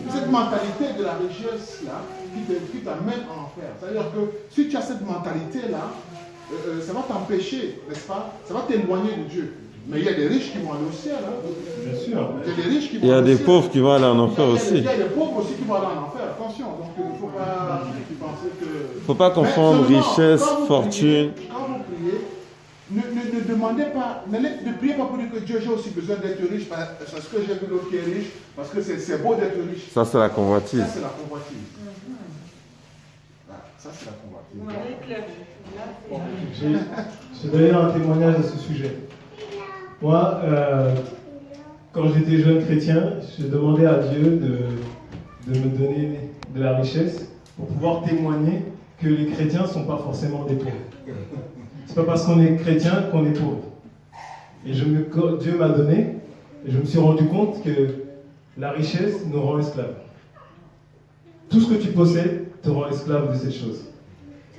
Cette mentalité de la richesse là qui t'amène en enfer. C'est-à-dire que si tu as cette mentalité-là, ça va t'empêcher, n'est-ce pas? Ça va t'éloigner de Dieu. Mais il y a des riches qui vont aller au ciel. Bien sûr. Il y a des pauvres qui vont aller en enfer aussi. Il y a des pauvres aussi qui vont aller en enfer. Attention, donc il ne faut pas penser que... Il ne faut pas confondre richesse, fortune. Quand vous priez, ne demandez pas, ne priez pas pour dire que Dieu, j'ai aussi besoin d'être riche parce que j'ai vu l'autre qui est riche, parce que c'est beau d'être riche. Ça, c'est la convoitise. Ça, c'est la convoitise. Ça, c'est la convoitise. Vous m'avez éclairé. Je vais donner un témoignage à ce sujet. Moi, quand j'étais jeune chrétien, je demandais à Dieu de me donner de la richesse pour pouvoir témoigner que les chrétiens ne sont pas forcément des pauvres. C'est pas parce qu'on est chrétien qu'on est pauvre. Et Dieu m'a donné, et je me suis rendu compte que la richesse nous rend esclaves. Tout ce que tu possèdes te rend esclave de cette chose.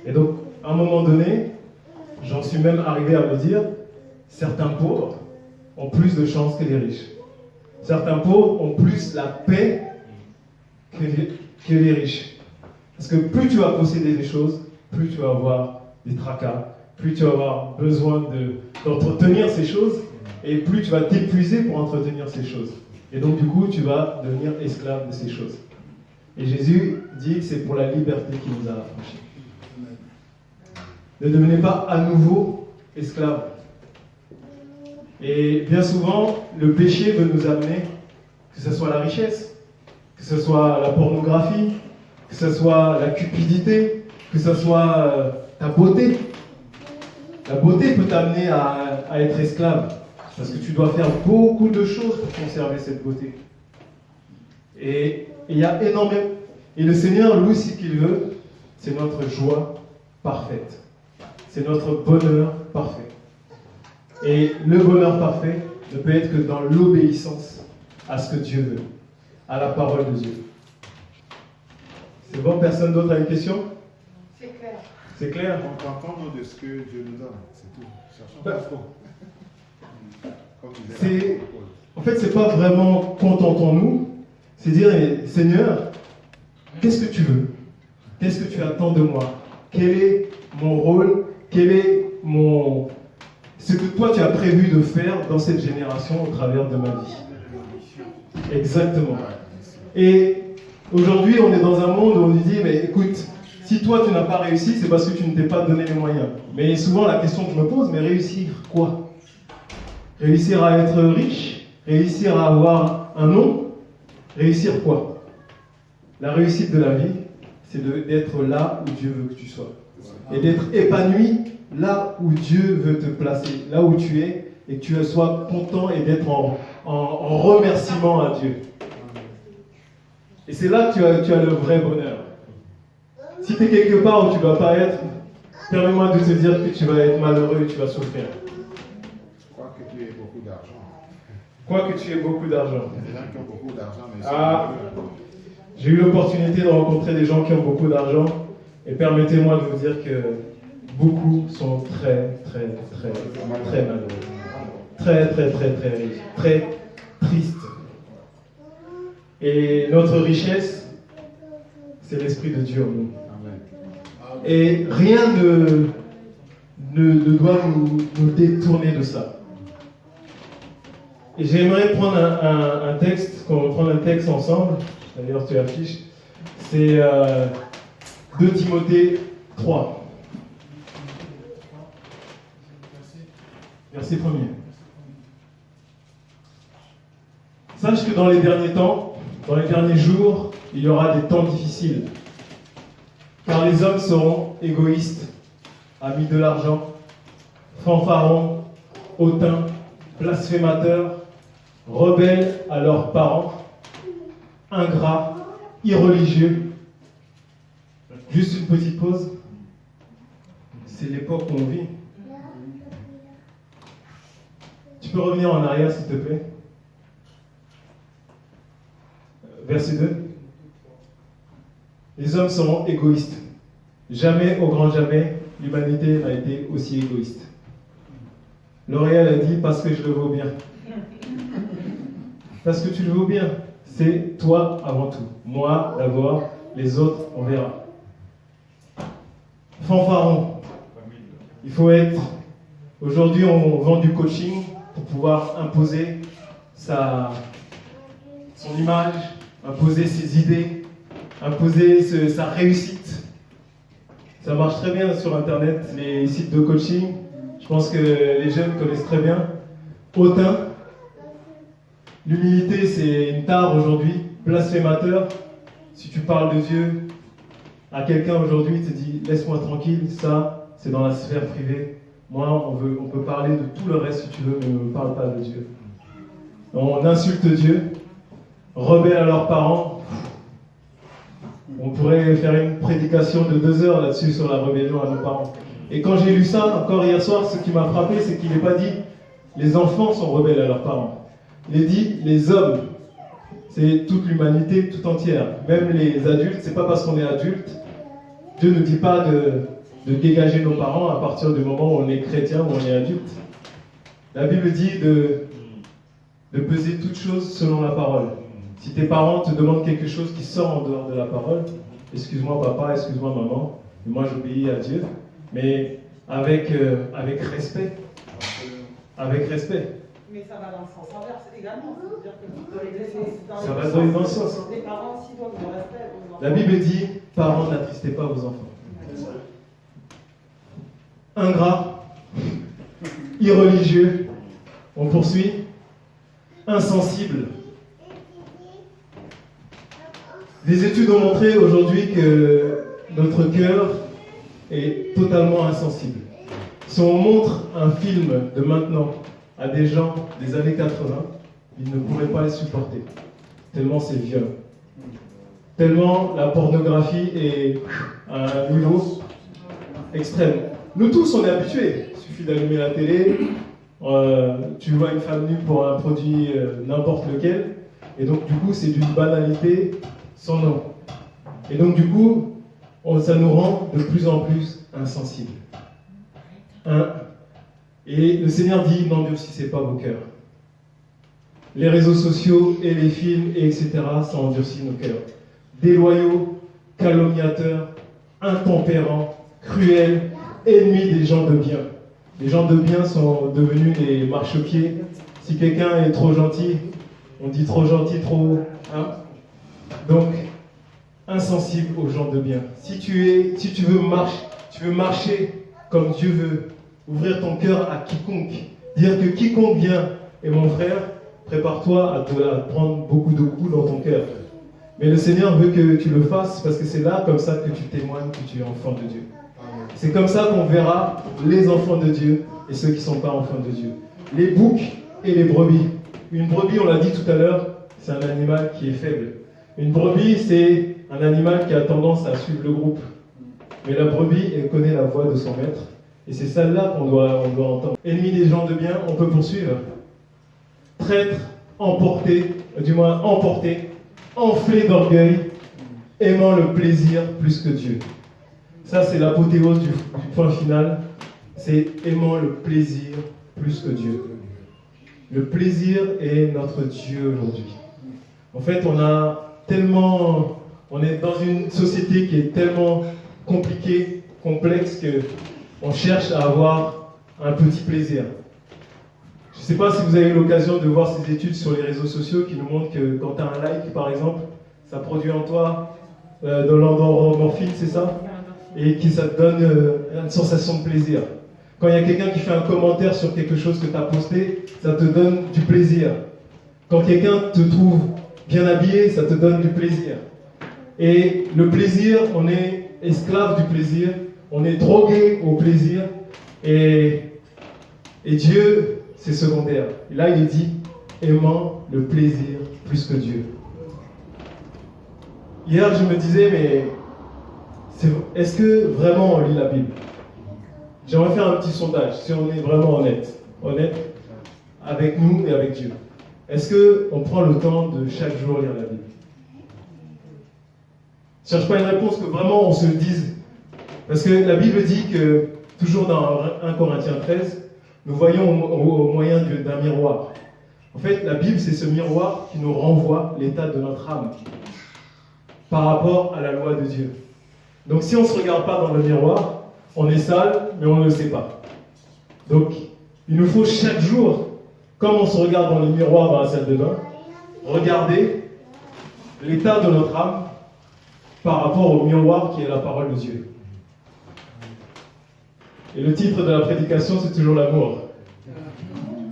Et donc, à un moment donné, j'en suis même arrivé à me dire, certains pauvres ont plus de chance que les riches. Certains pauvres ont plus la paix que les riches. Parce que plus tu vas posséder des choses, plus tu vas avoir des tracas, plus tu vas avoir besoin d'entretenir ces choses, et plus tu vas t'épuiser pour entretenir ces choses. Et donc du coup, tu vas devenir esclave de ces choses. Et Jésus dit que c'est pour la liberté qu'il nous a affranchis. Ne devenez pas à nouveau esclaves. Et bien souvent, le péché veut nous amener, que ce soit la richesse, que ce soit la pornographie, que ce soit la cupidité, que ce soit ta beauté. La beauté peut t'amener à être esclave, parce que tu dois faire beaucoup de choses pour conserver cette beauté. Et il y a énormément. Et le Seigneur, lui, ce qu'il veut, c'est notre joie parfaite. C'est notre bonheur parfait. Et le bonheur parfait ne peut être que dans l'obéissance à ce que Dieu veut, à la parole de Dieu. C'est bon, personne d'autre a une question? C'est clair. C'est clair? Contentons-nous de ce que Dieu nous donne, c'est tout. Cherchons pas trop. Comme C'est- En fait, c'est pas vraiment contentons-nous, c'est dire Seigneur, qu'est-ce que tu veux? Qu'est-ce que tu attends de moi? Quel est mon rôle? Quel est ce que toi tu as prévu de faire dans cette génération au travers de ma vie? Exactement. Et aujourd'hui, on est dans un monde où on nous dit, mais écoute, si toi tu n'as pas réussi, c'est parce que tu ne t'es pas donné les moyens. Mais souvent la question que je me pose, mais réussir quoi? Réussir à être riche? Réussir à avoir un nom? Réussir quoi? La réussite de la vie, c'est d'être là où Dieu veut que tu sois. Et d'être épanoui là où Dieu veut te placer, là où tu es, et que tu sois content et d'être en remerciement à Dieu. Et c'est là que tu as le vrai bonheur. Si tu es quelque part où tu ne dois pas être, permets-moi de te dire que tu vas être malheureux et tu vas souffrir. Quoi que tu aies beaucoup d'argent. Quoi que tu aies beaucoup d'argent. Il y a des gens qui ont beaucoup d'argent, mais J'ai eu l'opportunité de rencontrer des gens qui ont beaucoup d'argent, et permettez-moi de vous dire que beaucoup sont très, très, très, très malheureux. Très, très, très, très riches. Très tristes. Et notre richesse, c'est l'Esprit de Dieu en nous. Et rien ne doit nous détourner de ça. Et j'aimerais prendre un texte, qu'on va prendre un texte ensemble. D'ailleurs, tu affiches. C'est 2 Timothée 3. Verset 1er. Sache que dans les derniers temps, dans les derniers jours, il y aura des temps difficiles. Car les hommes seront égoïstes, amis de l'argent, fanfarons, hautains, blasphémateurs, rebelles à leurs parents, ingrats, irreligieux. Juste une petite pause. C'est l'époque où on vit. Tu peux revenir en arrière, s'il te plaît. Verset 2. Les hommes seront égoïstes. Jamais, au grand jamais, l'humanité n'a été aussi égoïste. L'Oréal a dit parce que je le vaux bien. Parce que tu le vaux bien. C'est toi avant tout. Moi d'abord, les autres, on verra. Fanfaron. Il faut être. Aujourd'hui, on vend du coaching pour pouvoir imposer son image, imposer ses idées, imposer sa réussite. Ça marche très bien sur Internet, les sites de coaching. Je pense que les jeunes connaissent très bien. Hautain. L'humilité, c'est une tare aujourd'hui. Blasphémateur. Si tu parles de Dieu à quelqu'un aujourd'hui, il te dit laisse-moi tranquille, ça, c'est dans la sphère privée. Moi, on peut parler de tout le reste si tu veux, mais ne me parle pas de Dieu. On insulte Dieu. Rebelles à leurs parents. On pourrait faire une prédication de 2 heures là-dessus sur la rébellion à nos parents. Et quand j'ai lu ça, encore hier soir, ce qui m'a frappé, c'est qu'il n'est pas dit les enfants sont rebelles à leurs parents. Il est dit les hommes. C'est toute l'humanité tout entière. Même les adultes, c'est pas parce qu'on est adulte. Dieu ne dit pas de dégager nos parents à partir du moment où on est chrétien, où on est adulte. La Bible dit de peser toutes choses selon la parole. Si tes parents te demandent quelque chose qui sort en dehors de la parole, excuse-moi papa, excuse-moi maman, mais moi j'obéis à Dieu, mais avec respect. Avec respect. Mais ça va dans le sens inverse également. C'est-à-dire que dans les Ça va dans les deux sens. Les parents aussi doivent le respect aux enfants. La Bible dit, parents, n'attristez pas vos enfants. Ingrat, irreligieux, on poursuit, insensible. Des études ont montré aujourd'hui que notre cœur est totalement insensible. Si on montre un film de maintenant à des gens des années 80, ils ne pourraient pas les supporter, tellement c'est violent. Tellement la pornographie est à un niveau extrême. Nous tous, on est habitués. Il suffit d'allumer la télé, tu vois une femme nue pour un produit n'importe lequel, et donc du coup, c'est d'une banalité sans nom. Et donc du coup, ça nous rend de plus en plus insensibles. Et le Seigneur dit, n'endurcissez pas vos cœurs. Les réseaux sociaux et les films, et etc., ça endurcit nos cœurs. Déloyaux, calomniateurs, intempérants, cruels, ennemis des gens de bien. Les gens de bien sont devenus des marchepieds. Si quelqu'un est trop gentil, on dit trop gentil, trop... Donc, insensible aux gens de bien. Si tu veux marcher comme Dieu veut, ouvrir ton cœur à quiconque, dire que quiconque vient est mon frère, prépare-toi à te prendre beaucoup de coups dans ton cœur. Mais le Seigneur veut que tu le fasses parce que c'est là, comme ça, que tu témoignes que tu es enfant de Dieu. C'est comme ça qu'on verra les enfants de Dieu et ceux qui ne sont pas enfants de Dieu. Les boucs et les brebis. Une brebis, on l'a dit tout à l'heure, c'est un animal qui est faible. Une brebis, c'est un animal qui a tendance à suivre le groupe. Mais la brebis, elle connaît la voix de son maître. Et c'est celle-là qu'on doit entendre. Ennemi des gens de bien, on peut poursuivre. Traître, emporté, enflé d'orgueil, aimant le plaisir plus que Dieu. Ça, c'est l'apothéose du point final. C'est aimant le plaisir plus que Dieu. Le plaisir est notre Dieu aujourd'hui. En fait, on est dans une société qui est tellement compliquée, complexe, qu'on cherche à avoir un petit plaisir. Je ne sais pas si vous avez eu l'occasion de voir ces études sur les réseaux sociaux qui nous montrent que quand tu as un like, par exemple, ça produit en toi de l'endorphine, c'est ça? Et que ça te donne une sensation de plaisir. Quand il y a quelqu'un qui fait un commentaire sur quelque chose que tu as posté, ça te donne du plaisir. Quand quelqu'un te trouve bien habillé, ça te donne du plaisir. Et le plaisir, on est esclave du plaisir, on est drogué au plaisir, et Dieu, c'est secondaire. Et là, il est dit, aimant le plaisir plus que Dieu. Hier, je me disais, mais est-ce que vraiment on lit la Bible? J'aimerais faire un petit sondage, si on est vraiment honnête avec nous et avec Dieu. Est-ce qu'on prend le temps de chaque jour lire la Bible? Je ne cherche pas une réponse, que vraiment on se le dise. Parce que la Bible dit que, toujours dans 1 Corinthiens 13, nous voyons au moyen d'un miroir. En fait, la Bible, c'est ce miroir qui nous renvoie l'état de notre âme par rapport à la loi de Dieu. Donc si on ne se regarde pas dans le miroir, on est sale, mais on ne le sait pas. Donc, il nous faut chaque jour, comme on se regarde dans le miroir dans la salle de bain, regarder l'état de notre âme par rapport au miroir qui est la parole de Dieu. Et le titre de la prédication, c'est toujours l'amour.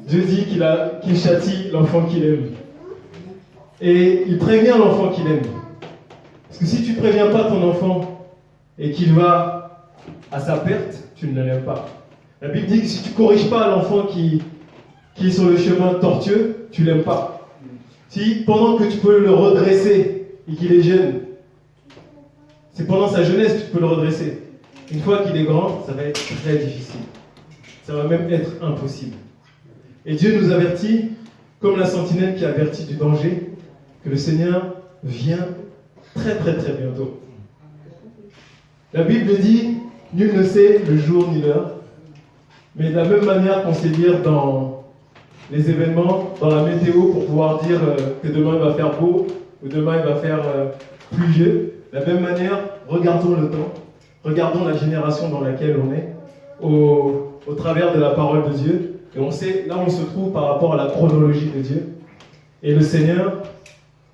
Dieu dit qu'il châtie l'enfant qu'il aime. Et il prévient l'enfant qu'il aime. Parce que si tu ne préviens pas ton enfant et qu'il va à sa perte, tu ne l'aimes pas. La Bible dit que si tu ne corriges pas l'enfant qui est sur le chemin tortueux, tu ne l'aimes pas. Si pendant que tu peux le redresser et qu'il est jeune, c'est pendant sa jeunesse que tu peux le redresser. Une fois qu'il est grand, ça va être très difficile. Ça va même être impossible. Et Dieu nous avertit, comme la sentinelle qui avertit du danger, que le Seigneur vient très très très bientôt. La Bible dit, nul ne sait le jour ni l'heure, mais de la même manière qu'on sait lire dans les événements, dans la météo, pour pouvoir dire que demain il va faire beau, ou demain il va faire pluvieux, de la même manière, regardons le temps, regardons la génération dans laquelle on est, au travers de la parole de Dieu, et on sait, là on se trouve par rapport à la chronologie de Dieu, et le Seigneur,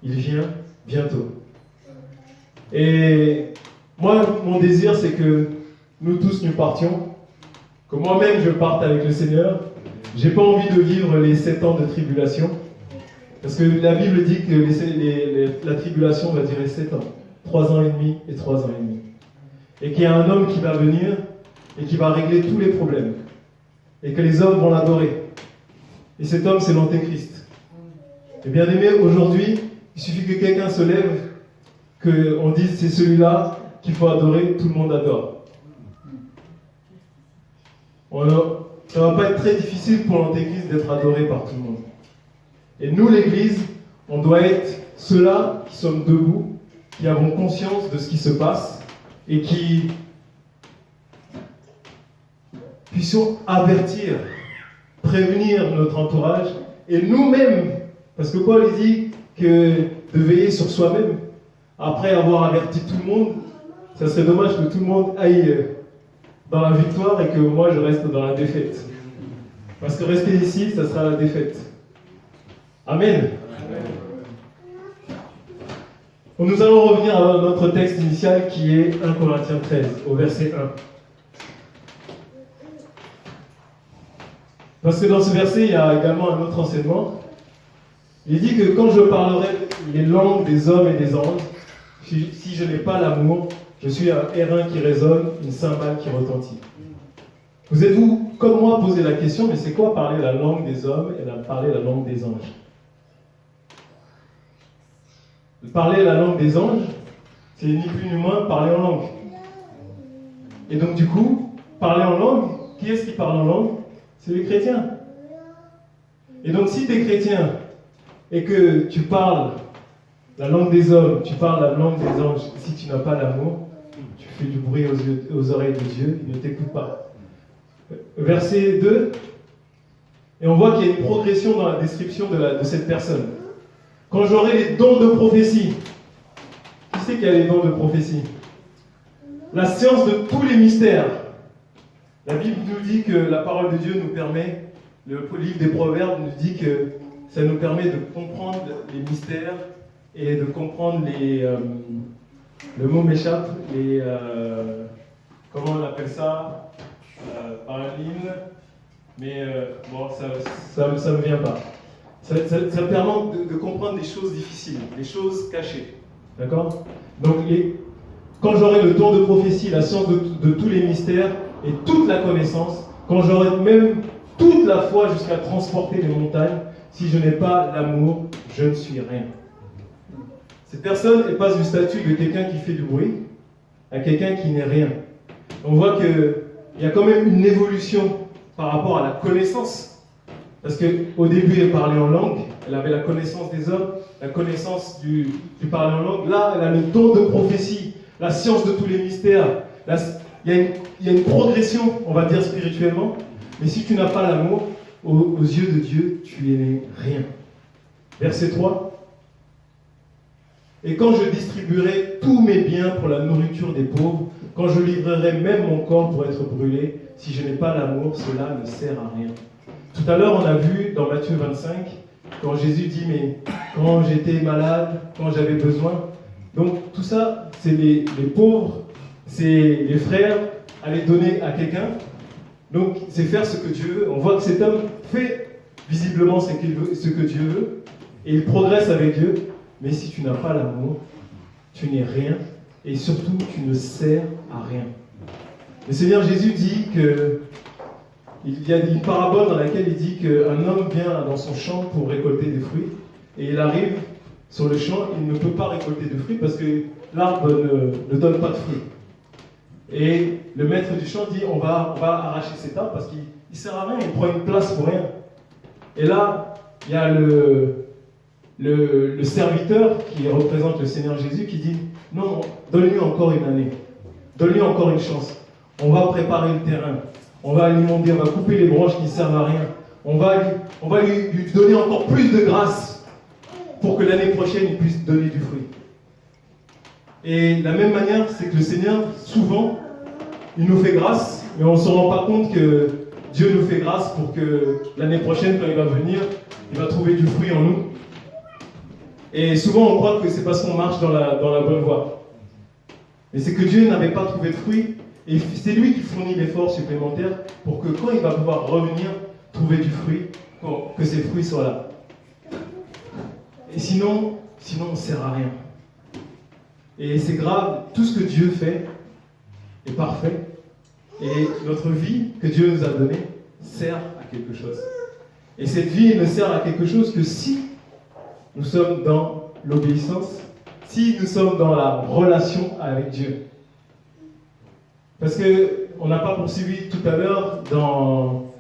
il vient bientôt. Et moi, mon désir, c'est que nous tous, nous partions, que moi-même, je parte avec le Seigneur. J'ai pas envie de vivre les 7 ans de tribulation, parce que la Bible dit que la tribulation va durer 7 ans, 3 ans et demi et 3 ans et demi. Et qu'il y a un homme qui va venir et qui va régler tous les problèmes. Et que les hommes vont l'adorer. Et cet homme, c'est l'Antéchrist. Et bien aimé, aujourd'hui, il suffit que quelqu'un se lève, qu'on dise c'est celui-là qu'il faut adorer, tout le monde adore. Ça ne va pas être très difficile pour l'Antéchrist d'être adoré par tout le monde. Et nous, l'Église, on doit être ceux-là qui sommes debout qui avons conscience de ce qui se passe et qui puissions avertir, prévenir notre entourage et nous-mêmes, parce que Paul dit que de veiller sur soi-même, après avoir averti tout le monde, ça serait dommage que tout le monde aille dans la victoire et que moi je reste dans la défaite. Parce que rester ici, ça sera la défaite. Amen. Nous allons revenir à notre texte initial qui est 1 Corinthiens 13, au verset 1. Parce que dans ce verset, il y a également un autre enseignement. Il dit que quand je parlerai les langues des hommes et des anges, si je n'ai pas l'amour, je suis un airain qui résonne, une cymbale qui retentit. Vous êtes-vous, comme moi, posé la question, mais c'est quoi parler la langue des hommes et parler la langue des anges? Parler la langue des anges, c'est ni plus ni moins parler en langue. Et donc du coup, parler en langue, qui est-ce qui parle en langue? C'est les chrétiens. Et donc si tu es chrétien et que tu parles la langue des hommes, tu parles la langue des anges, si tu n'as pas l'amour, tu fais du bruit aux oreilles de Dieu, il ne t'écoute pas. Verset 2, et on voit qu'il y a une progression dans la description de cette personne. Quand j'aurai les dons de prophétie, qui c'est qui a les dons de prophétie? La science de tous les mystères. La Bible nous dit que la parole de Dieu nous permet, le livre des Proverbes nous dit que ça nous permet de comprendre les mystères et de comprendre le mot m'échappe, comment on appelle ça, par l'hymne, mais bon, ça ne me vient pas. Ça permet de comprendre des choses difficiles, des choses cachées. D'accord? Donc, quand j'aurai le don de prophétie, la science de tous les mystères et toute la connaissance, quand j'aurai même toute la foi jusqu'à transporter les montagnes, si je n'ai pas l'amour, je ne suis rien. Cette personne est passe du statut de quelqu'un qui fait du bruit à quelqu'un qui n'est rien. On voit qu'il y a quand même une évolution par rapport à la connaissance. Parce qu'au début, elle parlait en langue, elle avait la connaissance des hommes, la connaissance du parler en langue. Là, elle a le don de prophétie, la science de tous les mystères. Il y a une progression, on va dire, spirituellement. Mais si tu n'as pas l'amour, aux yeux de Dieu, tu n'es rien. Verset 3. Et quand je distribuerai tous mes biens pour la nourriture des pauvres, quand je livrerai même mon corps pour être brûlé, si je n'ai pas l'amour, cela ne sert à rien. Tout à l'heure, on a vu dans Matthieu 25, quand Jésus dit, mais quand j'étais malade, quand j'avais besoin. Donc tout ça, c'est les pauvres, c'est les frères, aller donner à quelqu'un. Donc c'est faire ce que Dieu veut. On voit que cet homme fait visiblement ce que Dieu veut, et il progresse avec Dieu. Mais si tu n'as pas l'amour, tu n'es rien, et surtout, tu ne sers à rien. Le Seigneur Jésus dit que il y a une parabole dans laquelle il dit qu'un homme vient dans son champ pour récolter des fruits, et il arrive sur le champ, il ne peut pas récolter de fruits parce que l'arbre ne donne pas de fruits. Et le maître du champ dit, on va arracher cet arbre parce qu'il ne sert à rien, il prend une place pour rien. Et là, il y a le serviteur qui représente le Seigneur Jésus qui dit, non, donne-lui encore une année, donne-lui encore une chance. On va préparer le terrain. On va alimenter, on va couper les branches qui ne servent à rien. On va lui donner encore plus de grâce pour que l'année prochaine, il puisse donner du fruit. Et de la même manière, c'est que le Seigneur, souvent, il nous fait grâce, mais on ne se rend pas compte que Dieu nous fait grâce pour que l'année prochaine, quand il va venir, il va trouver du fruit en nous. Et souvent, on croit que c'est parce qu'on marche dans la bonne voie. Mais c'est que Dieu n'avait pas trouvé de fruit. Et c'est lui qui fournit l'effort supplémentaire pour que quand il va pouvoir revenir, trouver du fruit, que ces fruits soient là. Et sinon on ne sert à rien. Et c'est grave, tout ce que Dieu fait est parfait. Et notre vie que Dieu nous a donnée sert à quelque chose. Et cette vie ne sert à quelque chose que si nous sommes dans l'obéissance, si nous sommes dans la relation avec Dieu. Parce qu'on n'a pas poursuivi tout à l'heure dans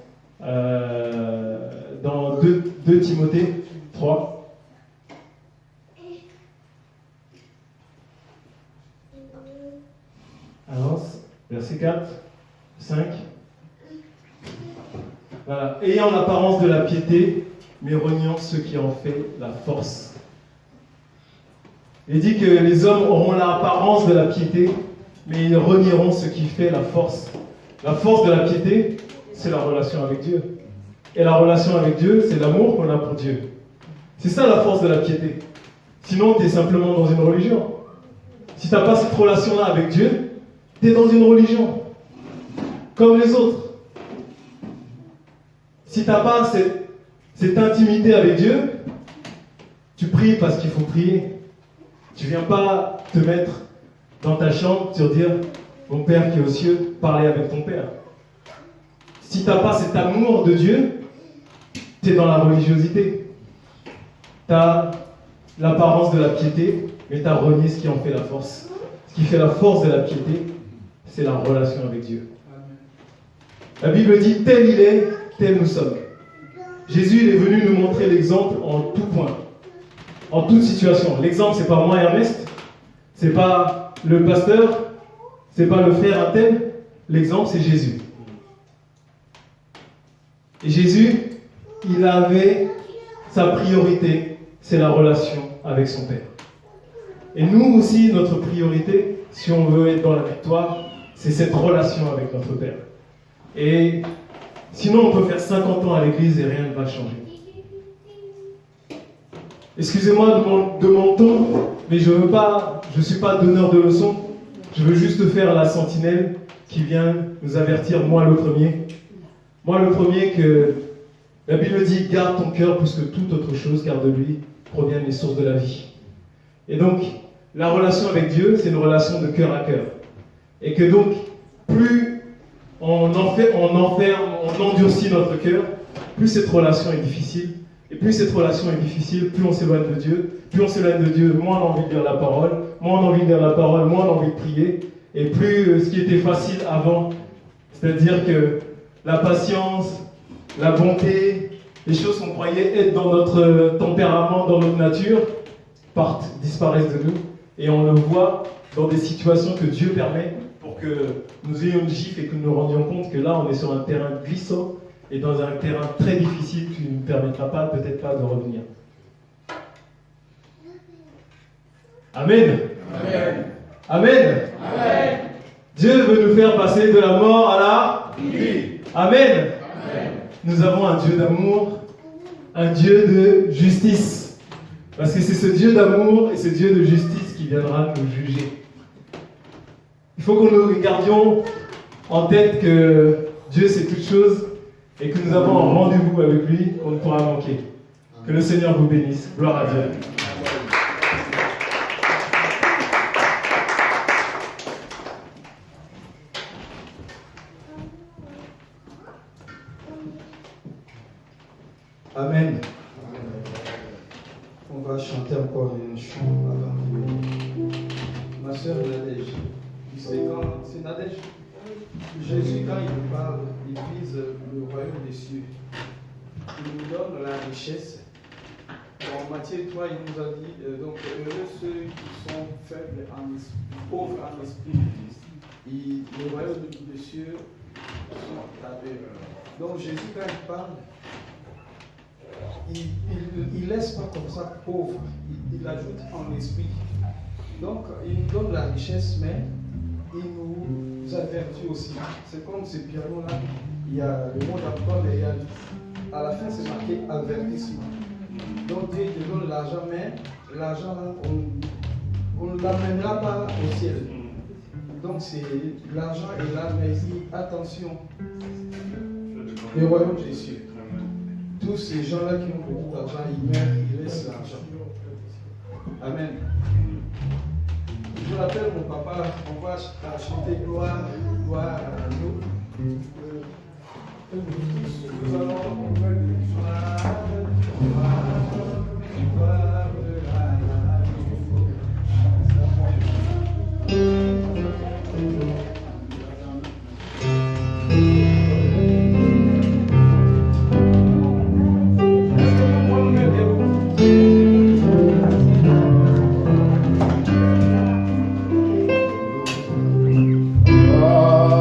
2 Timothée 3. Verset 4, 5. Voilà. Ayant l'apparence de la piété, mais reniant ce qui en fait la force. Il dit que les hommes auront l'apparence de la piété, mais ils renieront ce qui fait la force. La force de la piété, c'est la relation avec Dieu. Et la relation avec Dieu, c'est l'amour qu'on a pour Dieu. C'est ça la force de la piété. Sinon, tu es simplement dans une religion. Si tu n'as pas cette relation-là avec Dieu, tu es dans une religion. Comme les autres. Si tu n'as pas cette intimité avec Dieu, tu pries parce qu'il faut prier. Tu ne viens pas te mettre dans ta chambre, te dire, mon Père qui est aux cieux, parler avec ton Père. Si tu n'as pas cet amour de Dieu, tu es dans la religiosité. Tu as l'apparence de la piété, mais tu as renié ce qui en fait la force. Ce qui fait la force de la piété, c'est la relation avec Dieu. La Bible dit, tel il est, tel nous sommes. Jésus il est venu nous montrer l'exemple en tout point, en toute situation. L'exemple, c'est pas moi Ernest, c'est pas le pasteur, c'est pas le frère Athènes. L'exemple, c'est Jésus. Et Jésus, il avait sa priorité, c'est la relation avec son Père. Et nous aussi, notre priorité, si on veut être dans la victoire, c'est cette relation avec notre Père. Et sinon, on peut faire 50 ans à l'église et rien ne va changer. Excusez-moi de mon ton, mais je ne suis pas donneur de leçons. Je veux juste faire la sentinelle qui vient nous avertir, moi le premier. Moi le premier, que la Bible dit, garde ton cœur plus que toute autre chose, car de lui proviennent les sources de la vie. Et donc, la relation avec Dieu, c'est une relation de cœur à cœur. Et que donc, plus on endurcit notre cœur, plus cette relation est difficile. Et plus cette relation est difficile, plus on s'éloigne de Dieu. Plus on s'éloigne de Dieu, moins on a envie de lire la parole. Moins on a envie de lire la parole, moins on a envie de prier. Et plus ce qui était facile avant, c'est-à-dire que la patience, la bonté, les choses qu'on croyait être dans notre tempérament, dans notre nature, disparaissent de nous. Et on le voit dans des situations que Dieu permet pour que nous ayons une gifle et que nous nous rendions compte que là, on est sur un terrain glissant et dans un terrain très difficile qui ne nous permettra pas, peut-être pas, de revenir. Amen. Amen. Amen. Amen. Dieu veut nous faire passer de la mort à la vie. Amen. Amen. Nous avons un Dieu d'amour, un Dieu de justice. Parce que c'est ce Dieu d'amour et ce Dieu de justice qui viendra nous juger. Il faut que nous gardions en tête que Dieu c'est toute chose et que nous avons un rendez-vous avec lui qu'on ne pourra manquer. Que le Seigneur vous bénisse. Gloire à Dieu. Amen. On va chanter encore un chant avant que ma soeur Nadège. C'est Nadège. Jésus, quand il parle, il vise le royaume des cieux. Il nous donne la richesse. En Matthieu 3, il nous a dit donc, heureux ceux qui sont faibles en esprit, pauvres en esprit. Le royaume des cieux sont à eux. Donc Jésus, quand il parle, il ne laisse pas comme ça pauvre, il ajoute en esprit. Donc il nous donne la richesse, mais il nous avertit aussi. C'est comme ce piano-là, il y a le mot d'emploi, mais il y a, à la fin c'est marqué avertissement. Donc Dieu te donne l'argent, mais l'argent là, on ne l'amènera pas au ciel. Donc c'est l'argent est là, mais il dit attention, le royaume des cieux. Tous ces gens-là qui ont beaucoup d'argent, ils meurent, ils laissent l'argent. Amen. Je rappelle mon papa, on va chanter gloire, gloire à nous. Nous allons gloire, gloire, gloire à Ah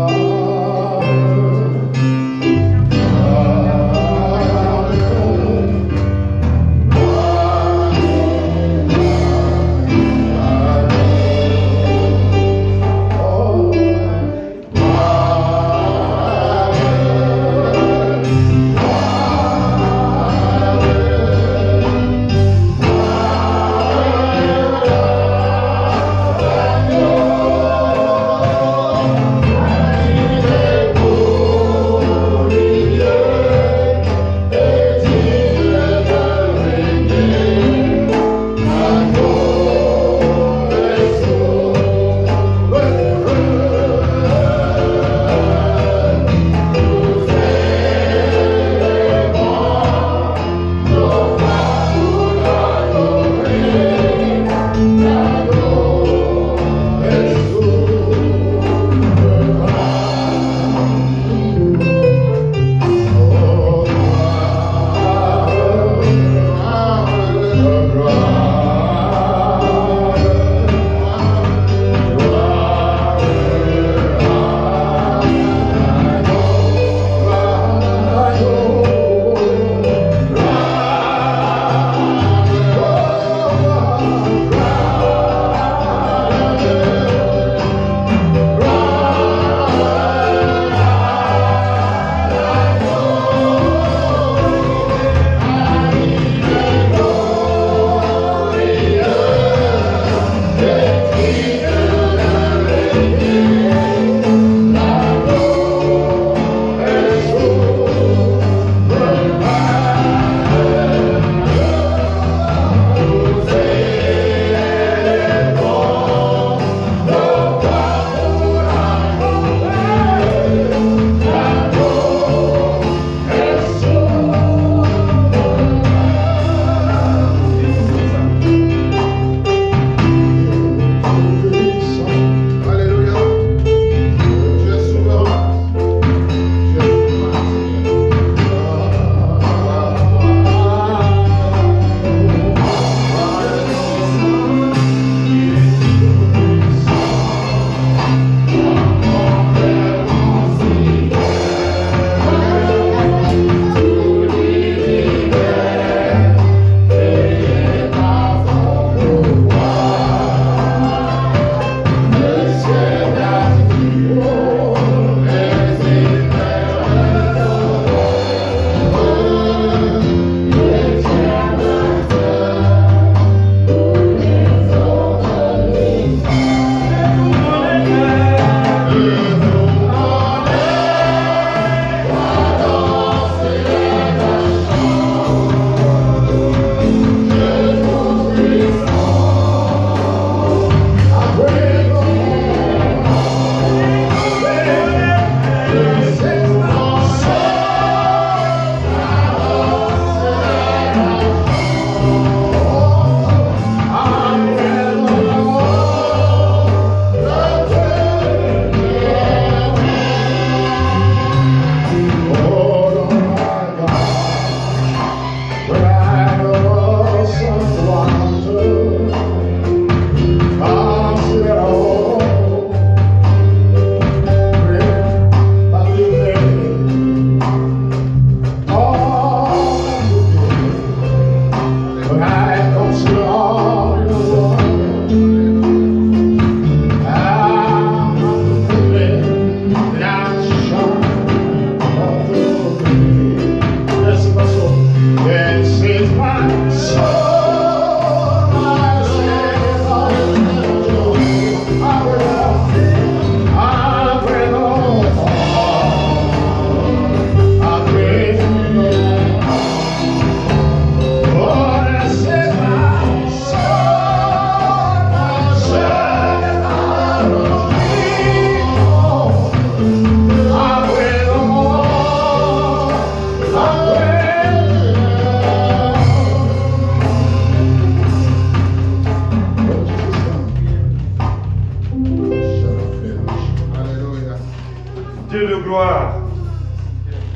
gloire,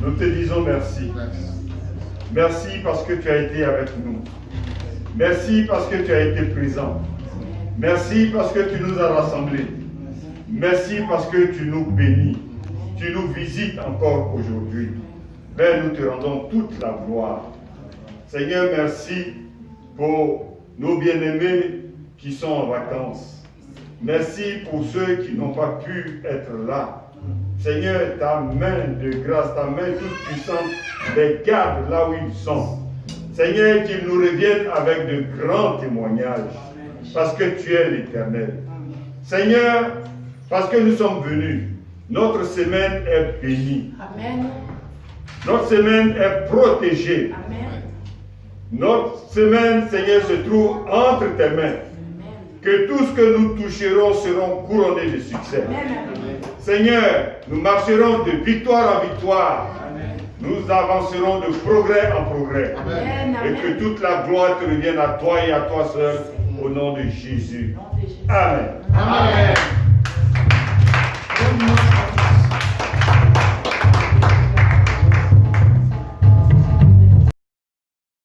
nous te disons merci. Merci parce que tu as été avec nous. Merci parce que tu as été présent. Merci parce que tu nous as rassemblés. Merci parce que tu nous bénis. Tu nous visites encore aujourd'hui. Père, nous te rendons toute la gloire. Seigneur, merci pour nos bien-aimés qui sont en vacances. Merci pour ceux qui n'ont pas pu être là. Seigneur, ta main de grâce, ta main toute puissante, les garde là où ils sont. Seigneur, qu'ils nous reviennent avec de grands témoignages, parce que tu es l'Éternel. Seigneur, parce que nous sommes venus, notre semaine est bénie. Amen. Notre semaine est protégée. Amen. Notre semaine, Seigneur, se trouve entre tes mains. Que tout ce que nous toucherons seront couronnés de succès. Seigneur, nous marcherons de victoire en victoire. Nous avancerons de progrès en progrès. Et que toute la gloire te revienne à toi et à toi seul, au nom de Jésus. Amen. Amen.